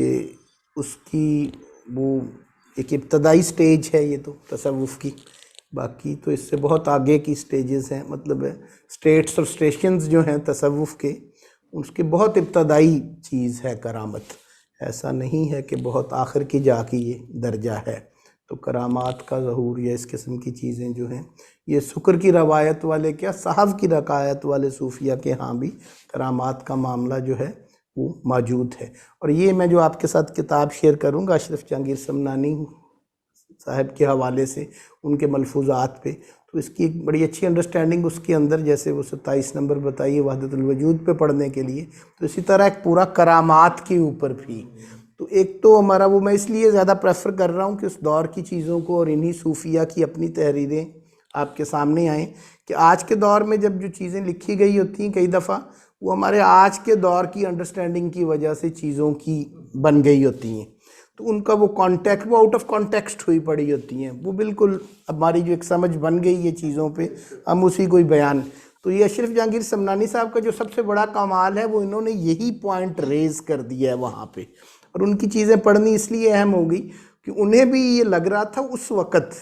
Speaker 1: اس کی وہ ایک ابتدائی سٹیج ہے یہ تو تصوف کی، باقی تو اس سے بہت آگے کی سٹیجز ہیں، مطلب سٹیٹس اور سٹیشنز جو ہیں تصوف کے، اس کی بہت ابتدائی چیز ہے کرامت. ایسا نہیں ہے کہ بہت آخر کی جا کے یہ درجہ ہے. تو کرامات کا ظہور یا اس قسم کی چیزیں جو ہیں یہ سکر کی روایت والے کیا صحف کی رکایت والے صوفیہ کے ہاں بھی کرامات کا معاملہ جو ہے وہ موجود ہے. اور یہ میں جو آپ کے ساتھ کتاب شیئر کروں گا اشرف جہانگیر سمنانی صاحب کے حوالے سے ان کے ملفوظات پہ، تو اس کی ایک بڑی اچھی انڈرسٹینڈنگ اس کے اندر، جیسے وہ 27 نمبر بتائیے وحدت الوجود پہ پڑھنے کے لیے، تو اسی طرح ایک پورا کرامات کے اوپر بھی. تو ایک تو ہمارا وہ میں اس لیے زیادہ پریفر کر رہا ہوں کہ اس دور کی چیزوں کو اور انہی صوفیہ کی اپنی تحریریں آپ کے سامنے آئیں، کہ آج کے دور میں جب جو چیزیں لکھی گئی ہوتی ہیں کئی دفعہ وہ ہمارے آج کے دور کی انڈرسٹینڈنگ کی وجہ سے چیزوں کی بن گئی ہوتی ہیں، تو ان کا وہ کانٹیکٹ وہ آؤٹ آف کانٹیکسٹ ہوئی پڑی ہوتی ہیں، وہ بالکل ہماری جو ایک سمجھ بن گئی ہے چیزوں پہ ہم اسی کوئی بیان. تو یہ اشرف جہانگیر سمنانی صاحب کا جو سب سے بڑا کمال ہے وہ انہوں نے یہی پوائنٹ ریز کر دیا ہے وہاں پہ. اور ان کی چیزیں پڑھنی اس لیے اہم ہو گئی کہ انہیں بھی یہ لگ رہا تھا اس وقت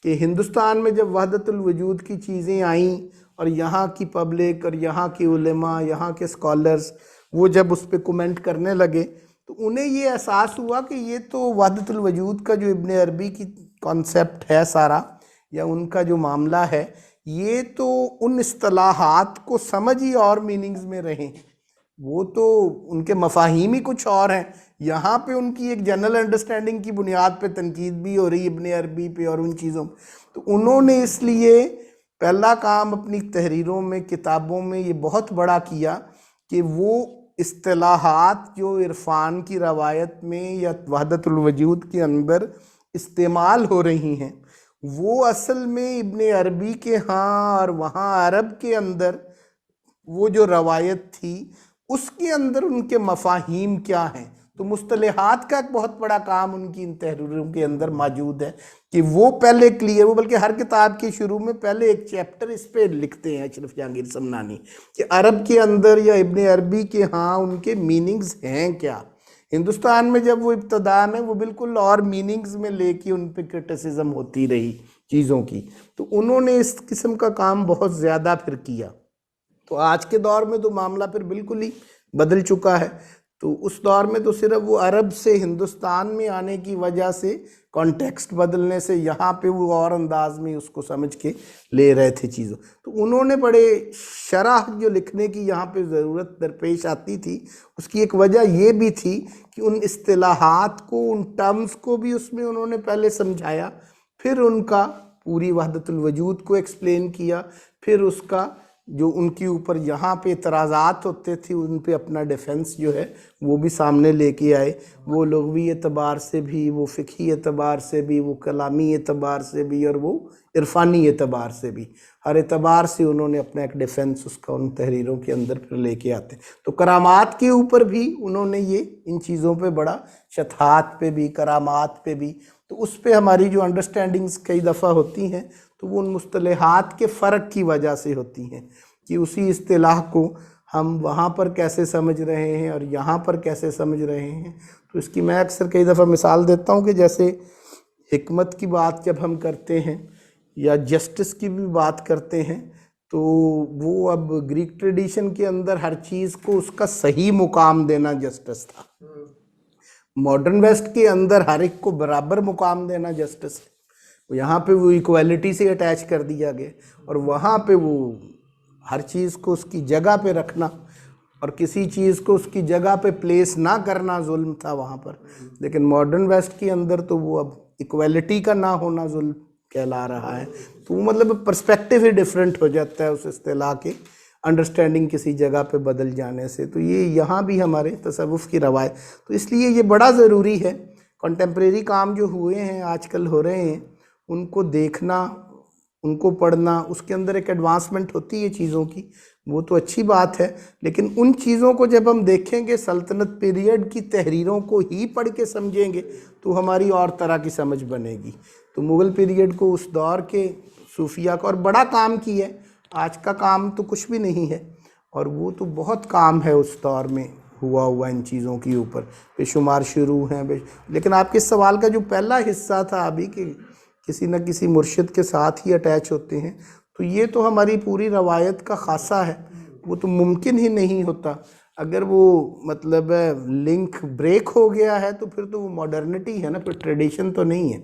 Speaker 1: کہ ہندوستان میں جب وحدت الوجود کی چیزیں آئیں اور یہاں کی پبلک اور یہاں کی علماء، یہاں کے اسکالرز وہ جب اس پہ کومنٹ کرنے لگے تو انہیں یہ احساس ہوا کہ یہ تو وحدت الوجود کا جو ابن عربی کی کانسیپٹ ہے سارا یا ان کا جو معاملہ ہے، یہ تو ان اصطلاحات کو سمجھ ہی اور میننگز میں رہیں، وہ تو ان کے مفاہیم ہی کچھ اور ہیں. یہاں پہ ان کی ایک جنرل انڈرسٹینڈنگ کی بنیاد پہ تنقید بھی ہو رہی ابن عربی پہ اور ان چیزوں. تو انہوں نے اس لیے پہلا کام اپنی تحریروں میں کتابوں میں یہ بہت بڑا کیا کہ وہ اصطلاحات جو عرفان کی روایت میں یا وحدت الوجود کے اندر استعمال ہو رہی ہیں وہ اصل میں ابن عربی کے ہاں اور وہاں عرب کے اندر وہ جو روایت تھی اس کے اندر ان کے مفاہیم کیا ہیں. تو مصطلحات کا ایک بہت بڑا کام ان کی ان تحریروں کے اندر موجود ہے کہ وہ پہلے کلیئر، وہ بلکہ ہر کتاب کے شروع میں پہلے ایک چیپٹر اس پہ لکھتے ہیں اشرف جہانگیر سمنانی کہ عرب کے اندر یا ابن عربی کے ہاں ان کے میننگز ہیں کیا. ہندوستان میں جب وہ ابتدا میں وہ بالکل اور میننگز میں لے کے ان پہ کرٹیسزم ہوتی رہی چیزوں کی، تو انہوں نے اس قسم کا کام بہت زیادہ پھر کیا. تو آج کے دور میں تو معاملہ پھر بالکل ہی بدل چکا ہے. تو اس دور میں تو صرف وہ عرب سے ہندوستان میں آنے کی وجہ سے کانٹیکسٹ بدلنے سے یہاں پہ وہ اور انداز میں اس کو سمجھ کے لے رہے تھے چیزوں. تو انہوں نے بڑے شرح جو لکھنے کی یہاں پہ ضرورت درپیش آتی تھی، اس کی ایک وجہ یہ بھی تھی کہ ان اصطلاحات کو، ان ٹرمز کو بھی اس میں انہوں نے پہلے سمجھایا، پھر ان کا پوری وحدت الوجود کو ایکسپلین کیا، پھر اس کا جو ان کے اوپر یہاں پہ اعتراضات ہوتے تھے ان پہ اپنا ڈیفنس جو ہے وہ بھی سامنے لے کے آئے. وہ لغوی اعتبار سے بھی، وہ فقہی اعتبار سے بھی، وہ کلامی اعتبار سے بھی، اور وہ عرفانی اعتبار سے بھی، ہر اعتبار سے انہوں نے اپنا ایک ڈیفنس اس کا ان تحریروں کے اندر پھر لے کے آتے. تو کرامات کے اوپر بھی انہوں نے یہ ان چیزوں پہ بڑا، شطحات پہ بھی، کرامات پہ بھی، تو اس پہ ہماری جو انڈرسٹینڈنگز کئی دفعہ ہوتی ہیں تو وہ ان مصطلحات کے فرق کی وجہ سے ہوتی ہیں کہ اسی اصطلاح کو ہم وہاں پر کیسے سمجھ رہے ہیں اور یہاں پر کیسے سمجھ رہے ہیں. تو اس کی میں اکثر کئی دفعہ مثال دیتا ہوں کہ جیسے حکمت کی بات جب ہم کرتے ہیں یا جسٹس کی بھی بات کرتے ہیں، تو وہ اب گریک ٹریڈیشن کے اندر ہر چیز کو اس کا صحیح مقام دینا جسٹس تھا. ماڈرن ویسٹ کے اندر ہر ایک کو برابر مقام دینا جسٹس ہے. یہاں پہ وہ ایکویلٹی سے اٹیچ کر دیا گیا، اور وہاں پہ وہ ہر چیز کو اس کی جگہ پہ رکھنا اور کسی چیز کو اس کی جگہ پہ پلیس نہ کرنا ظلم تھا وہاں پر. لیکن ماڈرن ویسٹ کے اندر تو وہ اب ایکویلٹی کا نہ ہونا ظلم کہلا رہا ہے. تو وہ مطلب پرسپیکٹیو ہی ڈیفرنٹ ہو جاتا ہے اس اصطلاح کے انڈرسٹینڈنگ کسی جگہ پہ بدل جانے سے. تو یہ یہاں بھی ہمارے تصوف کی روایت، تو اس لیے یہ بڑا ضروری ہے. کنٹمپریری کام جو ہوئے ہیں آج کل ہو رہے ہیں، ان کو دیکھنا، ان کو پڑھنا، اس کے اندر ایک ایڈوانسمنٹ ہوتی ہے چیزوں کی، وہ تو اچھی بات ہے. لیکن ان چیزوں کو جب ہم دیکھیں گے، سلطنت پیریڈ کی تحریروں کو ہی پڑھ کے سمجھیں گے تو ہماری اور طرح کی سمجھ بنے گی. تو مغل پیریڈ کو، اس دور کے صوفیہ کو، اور بڑا کام کی ہے. آج کا کام تو کچھ بھی نہیں ہے، اور وہ تو بہت کام ہے اس دور میں ہوا ان چیزوں کے اوپر، بے شمار شروع ہیں. لیکن آپ کے سوال کا جو پہلا حصہ تھا ابھی کہ کسی نہ کسی مرشد کے ساتھ ہی اٹیچ ہوتے ہیں، تو یہ تو ہماری پوری روایت کا خاصہ ہے. وہ تو ممکن ہی نہیں ہوتا. اگر وہ مطلب لنک بریک ہو گیا ہے تو پھر تو وہ ماڈرنٹی ہے نا، پھر ٹریڈیشن تو نہیں ہے،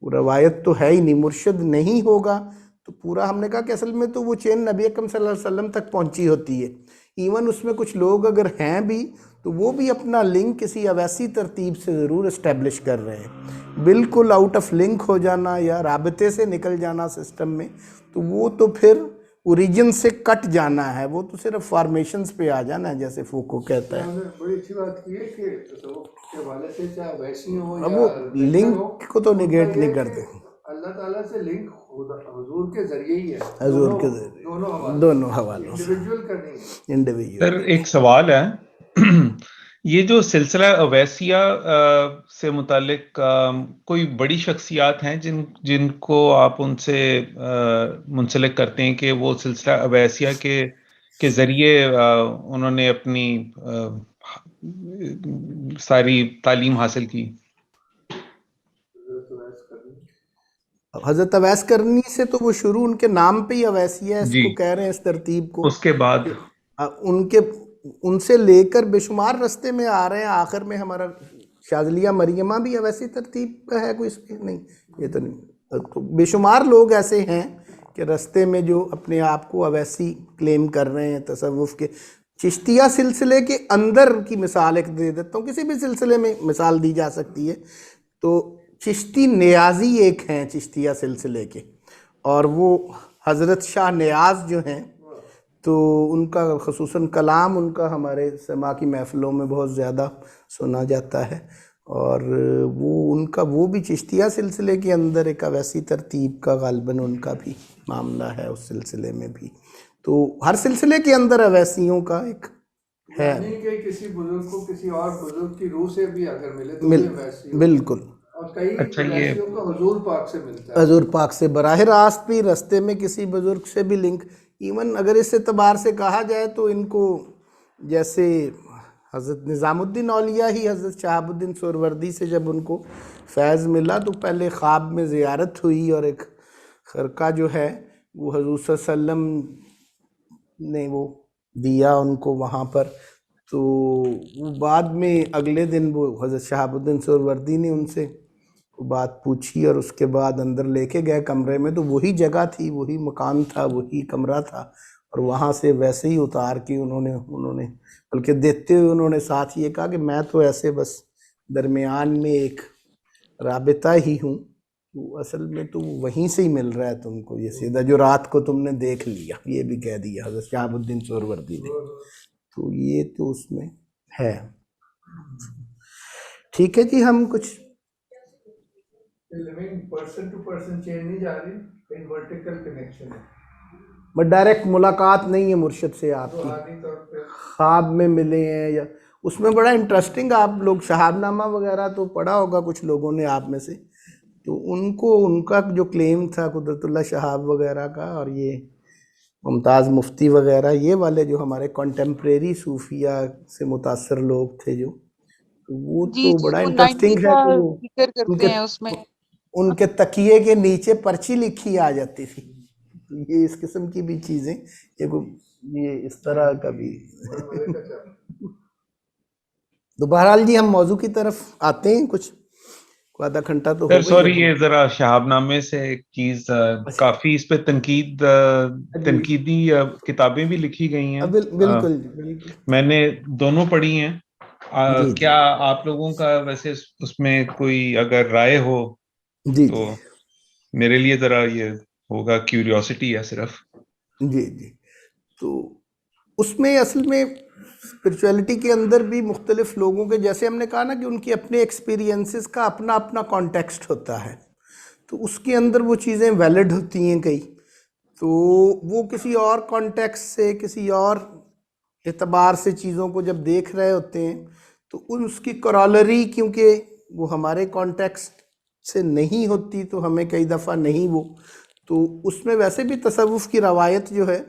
Speaker 1: وہ روایت تو ہے ہی نہیں. مرشد نہیں ہوگا تو پورا، ہم نے کہا کہ اصل میں تو وہ چین نبی اکرم صلی اللہ علیہ وسلم تک پہنچی ہوتی ہے. ایون اس میں کچھ لوگ اگر ہیں بھی تو وہ بھی اپنا لنک کسی اویسی ترتیب سے ضرور اسٹیبلش کر رہے ہیں. بالکل آؤٹ آف لنک ہو جانا یا رابطے سے نکل جانا سسٹم میں، تو وہ تو پھر اوریجن سے کٹ جانا ہے، وہ تو صرف فارمیشنز پہ آ جانا ہے، جیسے فوکو کہتا ہے.
Speaker 2: بڑی اچھی بات کی ہے کہ تصوف کے حوالے سے چاہے ویسی ہو
Speaker 1: اب
Speaker 2: یا
Speaker 1: وہ
Speaker 2: ویسٹرن ہو،
Speaker 1: لنک کو تو نگیٹ نہیں کرتے.
Speaker 2: اللہ تعالیٰ سے لنک حضور کے ذریعے ہی ہے،
Speaker 1: حضور کے ذریعے، دونوں حوالوں سے،
Speaker 2: انڈیویجول کا نہیں.
Speaker 1: انڈیویجول.
Speaker 4: سر ایک سوال ہے، یہ جو سلسلہ اویسیہ سے متعلق کوئی بڑی شخصیات ہیں جن کو آپ ان سے منسلک کرتے ہیں کہ وہ سلسلہ اویسیہ کے ذریعے انہوں نے اپنی ساری تعلیم حاصل کی؟
Speaker 1: حضرت اویس کرنی سے تو وہ شروع ان کے نام پہ ہی اویسیہ ہے، اس
Speaker 4: جی،
Speaker 1: کو کہہ رہے ہیں، اس ترتیب کو.
Speaker 4: اس کے بعد
Speaker 1: ان سے لے کر بے شمار رستے میں آ رہے ہیں. آخر میں ہمارا شاذلیہ مریمہ بھی اویسی ترتیب کا ہے کوئی، اس میں نہیں، یہ تو نہیں. بے شمار لوگ ایسے ہیں کہ رستے میں جو اپنے آپ کو اویسی کلیم کر رہے ہیں تصوف کے. چشتیہ سلسلے کے اندر کی مثال ایک دے دیتا ہوں، کسی بھی سلسلے میں مثال دی جا سکتی ہے. تو چشتی نیازی ایک ہیں چشتیہ سلسلے کے، اور وہ حضرت شاہ نیاز جو ہیں، تو ان کا خصوصاً کلام ان کا ہمارے سما کی محفلوں میں بہت زیادہ سنا جاتا ہے. اور وہ بھی چشتیہ سلسلے کے اندر ایک اویسی ترتیب کا غالباً ان کا بھی معاملہ ہے اس سلسلے میں بھی. تو ہر سلسلے کے اندر اویسیوں کا ایک ہے.
Speaker 2: یعنی کہ کسی بزرگ کو کسی اور بزرگ کی روح سے بھی اگر ملے تو یہ ویسی ہو.
Speaker 1: بالکل.
Speaker 2: اور کئی ویسیوں کا حضور پاک سے ملتا ہے،
Speaker 1: حضور پاک سے براہ راست بھی، رستے میں کسی بزرگ سے بھی لنک. ایون اگر اس اعتبار سے کہا جائے تو ان کو جیسے حضرت نظام الدین اولیاء ہی حضرت شہاب الدین سہروردی سے جب ان کو فیض ملا تو پہلے خواب میں زیارت ہوئی اور ایک خرقہ جو ہے وہ حضور صلی اللہ علیہ وسلم نے وہ دیا ان کو وہاں پر. تو وہ بعد میں اگلے دن وہ حضرت شہاب الدین سہروردی نے ان سے بات پوچھی اور اس کے بعد اندر لے کے گئے کمرے میں, تو وہی جگہ تھی, وہی مکان تھا, وہی کمرہ تھا, اور وہاں سے ویسے ہی اتار کے انہوں نے بلکہ دیتے ہوئے انہوں نے ساتھ یہ کہا کہ میں تو ایسے بس درمیان میں ایک رابطہ ہی ہوں, تو اصل میں تو وہیں سے ہی مل رہا ہے تم کو یہ سیدھا جو رات کو تم نے دیکھ لیا, یہ بھی کہہ دیا حضرت شہاب الدین سہروردی نے. تو یہ تو اس میں ہے. ٹھیک ہے جی, ہم کچھ
Speaker 2: پرسن ٹو پرسن چینج نہیں جا رہی, کہیں ورٹیکل کنیکشن ہے,
Speaker 1: بٹ ڈائریکٹ ملاقات نہیں ہے مرشد سے آپ کی,
Speaker 2: روحانی طور پہ
Speaker 1: خواب میں ملے ہیں یا اس میں بڑا انٹرسٹنگ. آپ لوگ شہاب نامہ وغیرہ تو پڑھا ہوگا کچھ لوگوں نے آپ میں سے, تو ان کا جو کلیم تھا قدرت اللہ شہاب وغیرہ کا اور یہ ممتاز مفتی وغیرہ, یہ والے جو ہمارے کنٹمپریری صوفیہ سے متاثر لوگ تھے جو, وہ
Speaker 3: جی
Speaker 1: تو
Speaker 3: جی
Speaker 1: بڑا
Speaker 3: وہ 90
Speaker 1: انٹرسٹنگ ہے
Speaker 3: کا
Speaker 1: کہ وہ
Speaker 3: ذکر
Speaker 1: ان
Speaker 3: کرتے
Speaker 1: کے
Speaker 3: ہیں اس میں.
Speaker 1: ان کے تکیے کے نیچے پرچی لکھی آ جاتی تھی. یہ اس قسم کی بھی چیزیں, یہ اس طرح کا بھی. تو بہرحال جی ہم موضوع کی طرف آتے ہیں, کچھ آدھا گھنٹہ تو
Speaker 4: سر
Speaker 1: ہو گئی
Speaker 4: سوری,
Speaker 1: ہے.
Speaker 4: یہ ذرا شہاب نامے سے ایک چیز, کافی اس پہ تنقیدی کتابیں بھی لکھی گئی ہیں,
Speaker 1: بالکل جی بالکل.
Speaker 4: میں نے دونوں پڑھی ہیں.
Speaker 1: جی
Speaker 4: کیا آپ لوگوں کا ویسے اس میں کوئی اگر رائے ہو
Speaker 1: جی
Speaker 4: تو
Speaker 1: جی
Speaker 4: میرے لیے ذرا یہ ہوگا, کیوریوسٹی ہے صرف.
Speaker 1: جی جی. تو اس میں اصل میں اسپرچویلٹی کے اندر بھی مختلف لوگوں کے, جیسے ہم نے کہا نا کہ ان کی اپنے ایکسپیرینسز کا اپنا اپنا کانٹیکسٹ ہوتا ہے, تو اس کے اندر وہ چیزیں ویلڈ ہوتی ہیں کئی, تو وہ کسی اور کانٹیکسٹ سے کسی اور اعتبار سے چیزوں کو جب دیکھ رہے ہوتے ہیں تو اس کی کرالری کیونکہ وہ ہمارے کانٹیکسٹ سے نہیں ہوتی تو ہمیں کئی دفعہ نہیں وہ, تو اس میں ویسے بھی تصوف کی روایت جو ہے,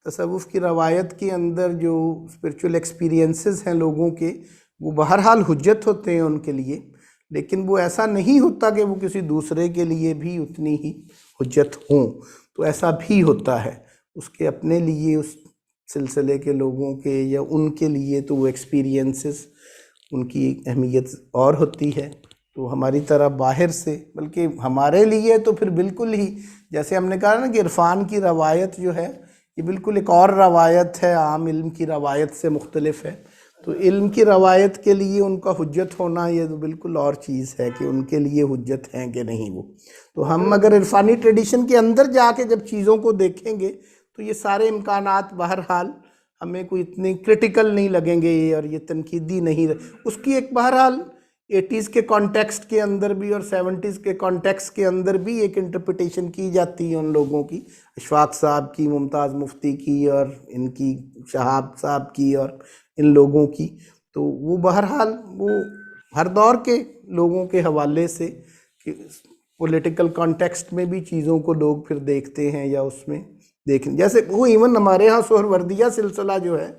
Speaker 1: تصوف کی روایت کے اندر جو اسپرچول ایکسپیرینسز ہیں لوگوں کے, وہ بہرحال حجت ہوتے ہیں ان کے لیے, لیکن وہ ایسا نہیں ہوتا کہ وہ کسی دوسرے کے لیے بھی اتنی ہی حجت ہوں. تو ایسا بھی ہوتا ہے, اس کے اپنے لیے اس سلسلے کے لوگوں کے یا ان کے لیے تو وہ ایکسپیرینسز ان کی اہمیت اور ہوتی ہے. تو ہماری طرح باہر سے, بلکہ ہمارے لیے تو پھر بالکل ہی, جیسے ہم نے کہا نا کہ عرفان کی روایت جو ہے یہ بالکل ایک اور روایت ہے, عام علم کی روایت سے مختلف ہے. تو علم کی روایت کے لیے ان کا حجت ہونا یہ تو بالکل اور چیز ہے کہ ان کے لیے حجت ہیں کہ نہیں وہ. تو ہم اگر عرفانی ٹریڈیشن کے اندر جا کے جب چیزوں کو دیکھیں گے تو یہ سارے امکانات بہرحال ہمیں کوئی اتنی کرٹیکل نہیں لگیں گے اور یہ تنقیدی نہیں اس کی ایک بہرحال 80s کے کانٹیکسٹ کے اندر بھی اور 70s کے کانٹیکسٹ کے اندر بھی ایک انٹرپریٹیشن کی جاتی ہے ان لوگوں کی, اشفاق صاحب کی, ممتاز مفتی کی, اور ان کی شہاب صاحب کی, اور ان لوگوں کی. تو وہ بہرحال وہ ہر دور کے لوگوں کے حوالے سے کہ پولیٹیکل کانٹیکسٹ میں بھی چیزوں کو لوگ پھر دیکھتے ہیں یا اس میں دیکھیں, جیسے وہ ایون ہمارے ہاں سہروردیہ سلسلہ جو ہے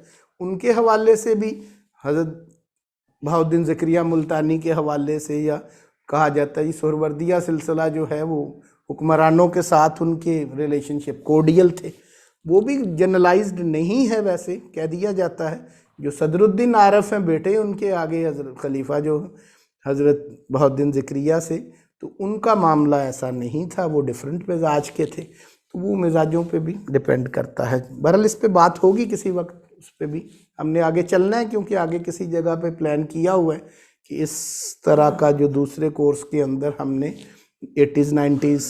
Speaker 1: ان کے حوالے سے بھی حضرت بہاؤالدین زکریا ملتانی کے حوالے سے یا کہا جاتا ہے جی سہروردیہ سلسلہ جو ہے وہ حکمرانوں کے ساتھ ان کے ریلیشن شپ کوڈیل تھے, وہ بھی جنرلائزڈ نہیں ہے, ویسے کہہ دیا جاتا ہے. جو صدر الدین عارف ہیں بیٹے ان کے آگے حضرت خلیفہ جو حضرت بہاؤالدین زکریا سے, تو ان کا معاملہ ایسا نہیں تھا, وہ ڈیفرنٹ مزاج کے تھے. تو وہ مزاجوں پہ بھی ڈیپینڈ کرتا ہے. بہرحال اس پہ بات ہوگی کسی وقت, اس پہ بھی ہم نے آگے چلنا ہے کیونکہ آگے کسی جگہ پہ پلان کیا ہوا ہے کہ اس طرح کا جو دوسرے کورس کے اندر ہم نے 80s 90s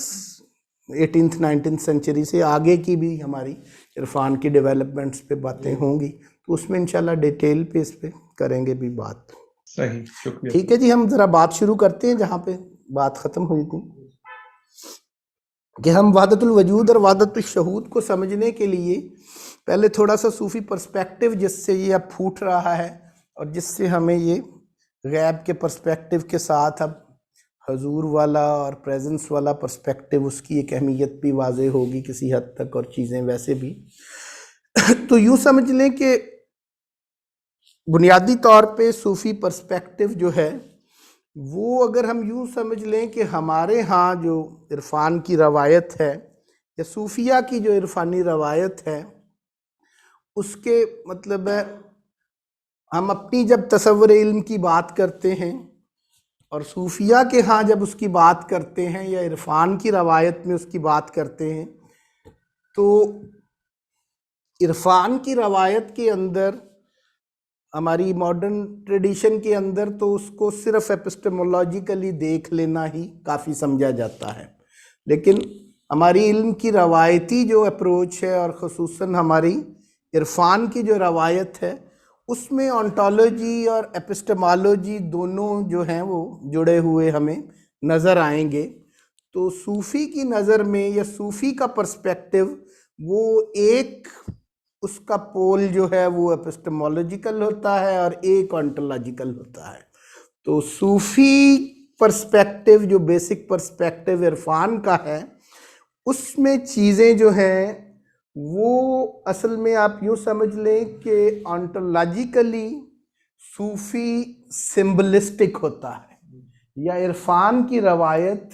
Speaker 1: 18th 19th century سے آگے کی بھی ہماری عرفان کی ڈیولپمنٹس پہ باتیں ہوں گی, تو اس میں انشاءاللہ ڈیٹیل پہ اس پہ کریں گے بھی بات.
Speaker 4: صحیح, شکریہ.
Speaker 1: ٹھیک ہے جی, ہم ذرا بات شروع کرتے ہیں جہاں پہ بات ختم ہوئی تھی کہ ہم وحدت الوجود اور وحدت الشہود کو سمجھنے کے لیے پہلے تھوڑا سا صوفی پرسپیکٹیو جس سے یہ اب پھوٹ رہا ہے اور جس سے ہمیں یہ غیب کے پرسپیکٹیو کے ساتھ اب حضور والا اور پریزنس والا پرسپیکٹیو, اس کی ایک اہمیت بھی واضح ہوگی کسی حد تک اور چیزیں ویسے بھی. تو یوں سمجھ لیں کہ بنیادی طور پہ صوفی پرسپیکٹیو جو ہے وہ اگر ہم یوں سمجھ لیں کہ ہمارے ہاں جو عرفان کی روایت ہے یا صوفیہ کی جو عرفانی روایت ہے اس کے مطلب ہے ہم اپنی جب تصور علم کی بات کرتے ہیں اور صوفیہ کے ہاں جب اس کی بات کرتے ہیں یا عرفان کی روایت میں اس کی بات کرتے ہیں تو عرفان کی روایت کے اندر ہماری ماڈرن ٹریڈیشن کے اندر تو اس کو صرف ایپسٹمولوجیکلی دیکھ لینا ہی کافی سمجھا جاتا ہے، لیکن ہماری علم کی روایتی جو اپروچ ہے اور خصوصاً ہماری عرفان کی جو روایت ہے اس میں آنٹولوجی اور ایپسٹمالوجی دونوں جو ہیں وہ جڑے ہوئے ہمیں نظر آئیں گے۔ تو صوفی کی نظر میں یا صوفی کا پرسپیکٹیو وہ ایک اس کا پول جو ہے وہ ایپسٹمولوجیکل ہوتا ہے اور ایک آنٹولوجیکل ہوتا ہے۔ تو صوفی پرسپیکٹیو جو بیسک پرسپیکٹیو عرفان کا ہے اس میں چیزیں جو ہیں وہ اصل میں آپ یوں سمجھ لیں کہ آنٹولوجیکلی صوفی سمبلسٹک ہوتا ہے یا عرفان کی روایت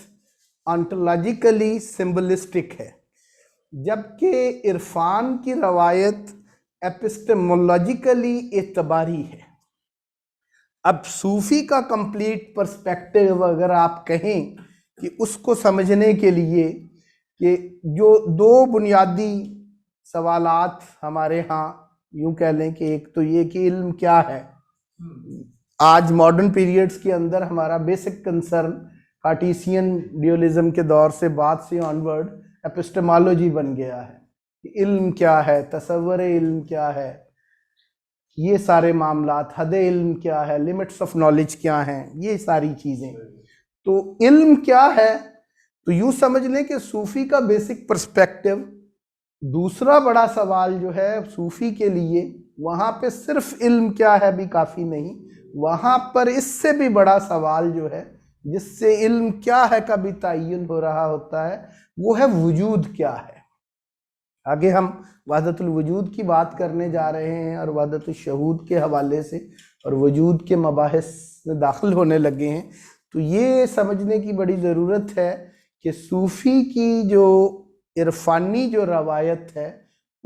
Speaker 1: آنٹولوجیکلی سمبلسٹک ہے، جبکہ عرفان کی روایت ایپسٹمولوجیکلی اعتباری ہے۔ اب صوفی کا کمپلیٹ پرسپیکٹیو اگر آپ کہیں کہ اس کو سمجھنے کے لیے کہ جو دو بنیادی سوالات ہمارے ہاں یوں کہہ لیں کہ ایک تو یہ کہ علم کیا ہے، آج ماڈرن پیریڈز کے اندر ہمارا بیسک کنسرن کارٹیسین ڈیولزم کے دور سے بعد سے آنورڈ ایپسٹمالوجی بن گیا ہے کہ علم کیا ہے، تصور علم کیا ہے، یہ سارے معاملات، حد علم کیا ہے، لیمٹس آف نالج کیا ہیں، یہ ساری چیزیں۔ تو علم کیا ہے تو یوں سمجھ لیں کہ صوفی کا بیسک پرسپیکٹیو دوسرا بڑا سوال جو ہے صوفی کے لیے وہاں پہ صرف علم کیا ہے بھی کافی نہیں، وہاں پر اس سے بھی بڑا سوال جو ہے جس سے علم کیا ہے کا بھی تعین ہو رہا ہوتا ہے وہ ہے وجود کیا ہے۔ آگے ہم وحدت الوجود کی بات کرنے جا رہے ہیں اور وحدت الشہود کے حوالے سے اور وجود کے مباحث میں داخل ہونے لگے ہیں، تو یہ سمجھنے کی بڑی ضرورت ہے کہ صوفی کی جو عرفانی جو روایت ہے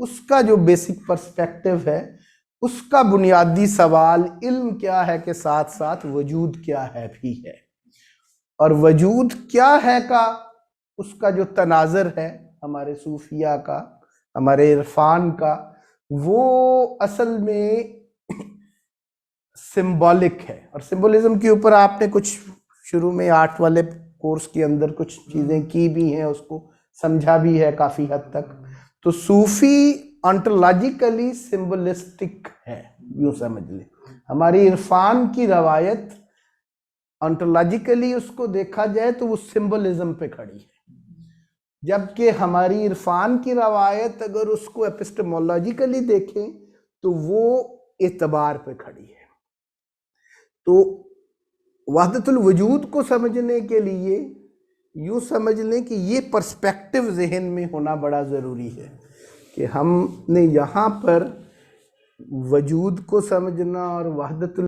Speaker 1: اس کا جو بیسک پرسپیکٹیو ہے اس کا بنیادی سوال علم کیا ہے کے ساتھ ساتھ وجود کیا ہے بھی ہے، اور وجود کیا ہے کا اس کا جو تناظر ہے ہمارے صوفیہ کا، ہمارے عرفان کا، وہ اصل میں سمبولک ہے۔ اور سمبولزم کے اوپر آپ نے کچھ شروع میں 8 والے کورس کے اندر کچھ چیزیں کی بھی ہیں، اس کو سمجھا بھی ہے کافی حد تک۔ تو صوفی آنٹولوجیکلی سمبلسٹک ہے، یوں سمجھ لیں ہماری عرفان کی روایت آنٹولوجیکلی اس کو دیکھا جائے تو وہ سمبلزم پہ کھڑی ہے، جبکہ ہماری عرفان کی روایت اگر اس کو ایپسٹمولوجیکلی دیکھیں تو وہ اعتبار پہ کھڑی ہے۔ تو وحدت الوجود کو سمجھنے کے لیے یوں سمجھ لیں کہ یہ پرسپیکٹیو ذہن میں ہونا بڑا ضروری ہے کہ ہم نے یہاں پر وجود کو سمجھنا اور وحدت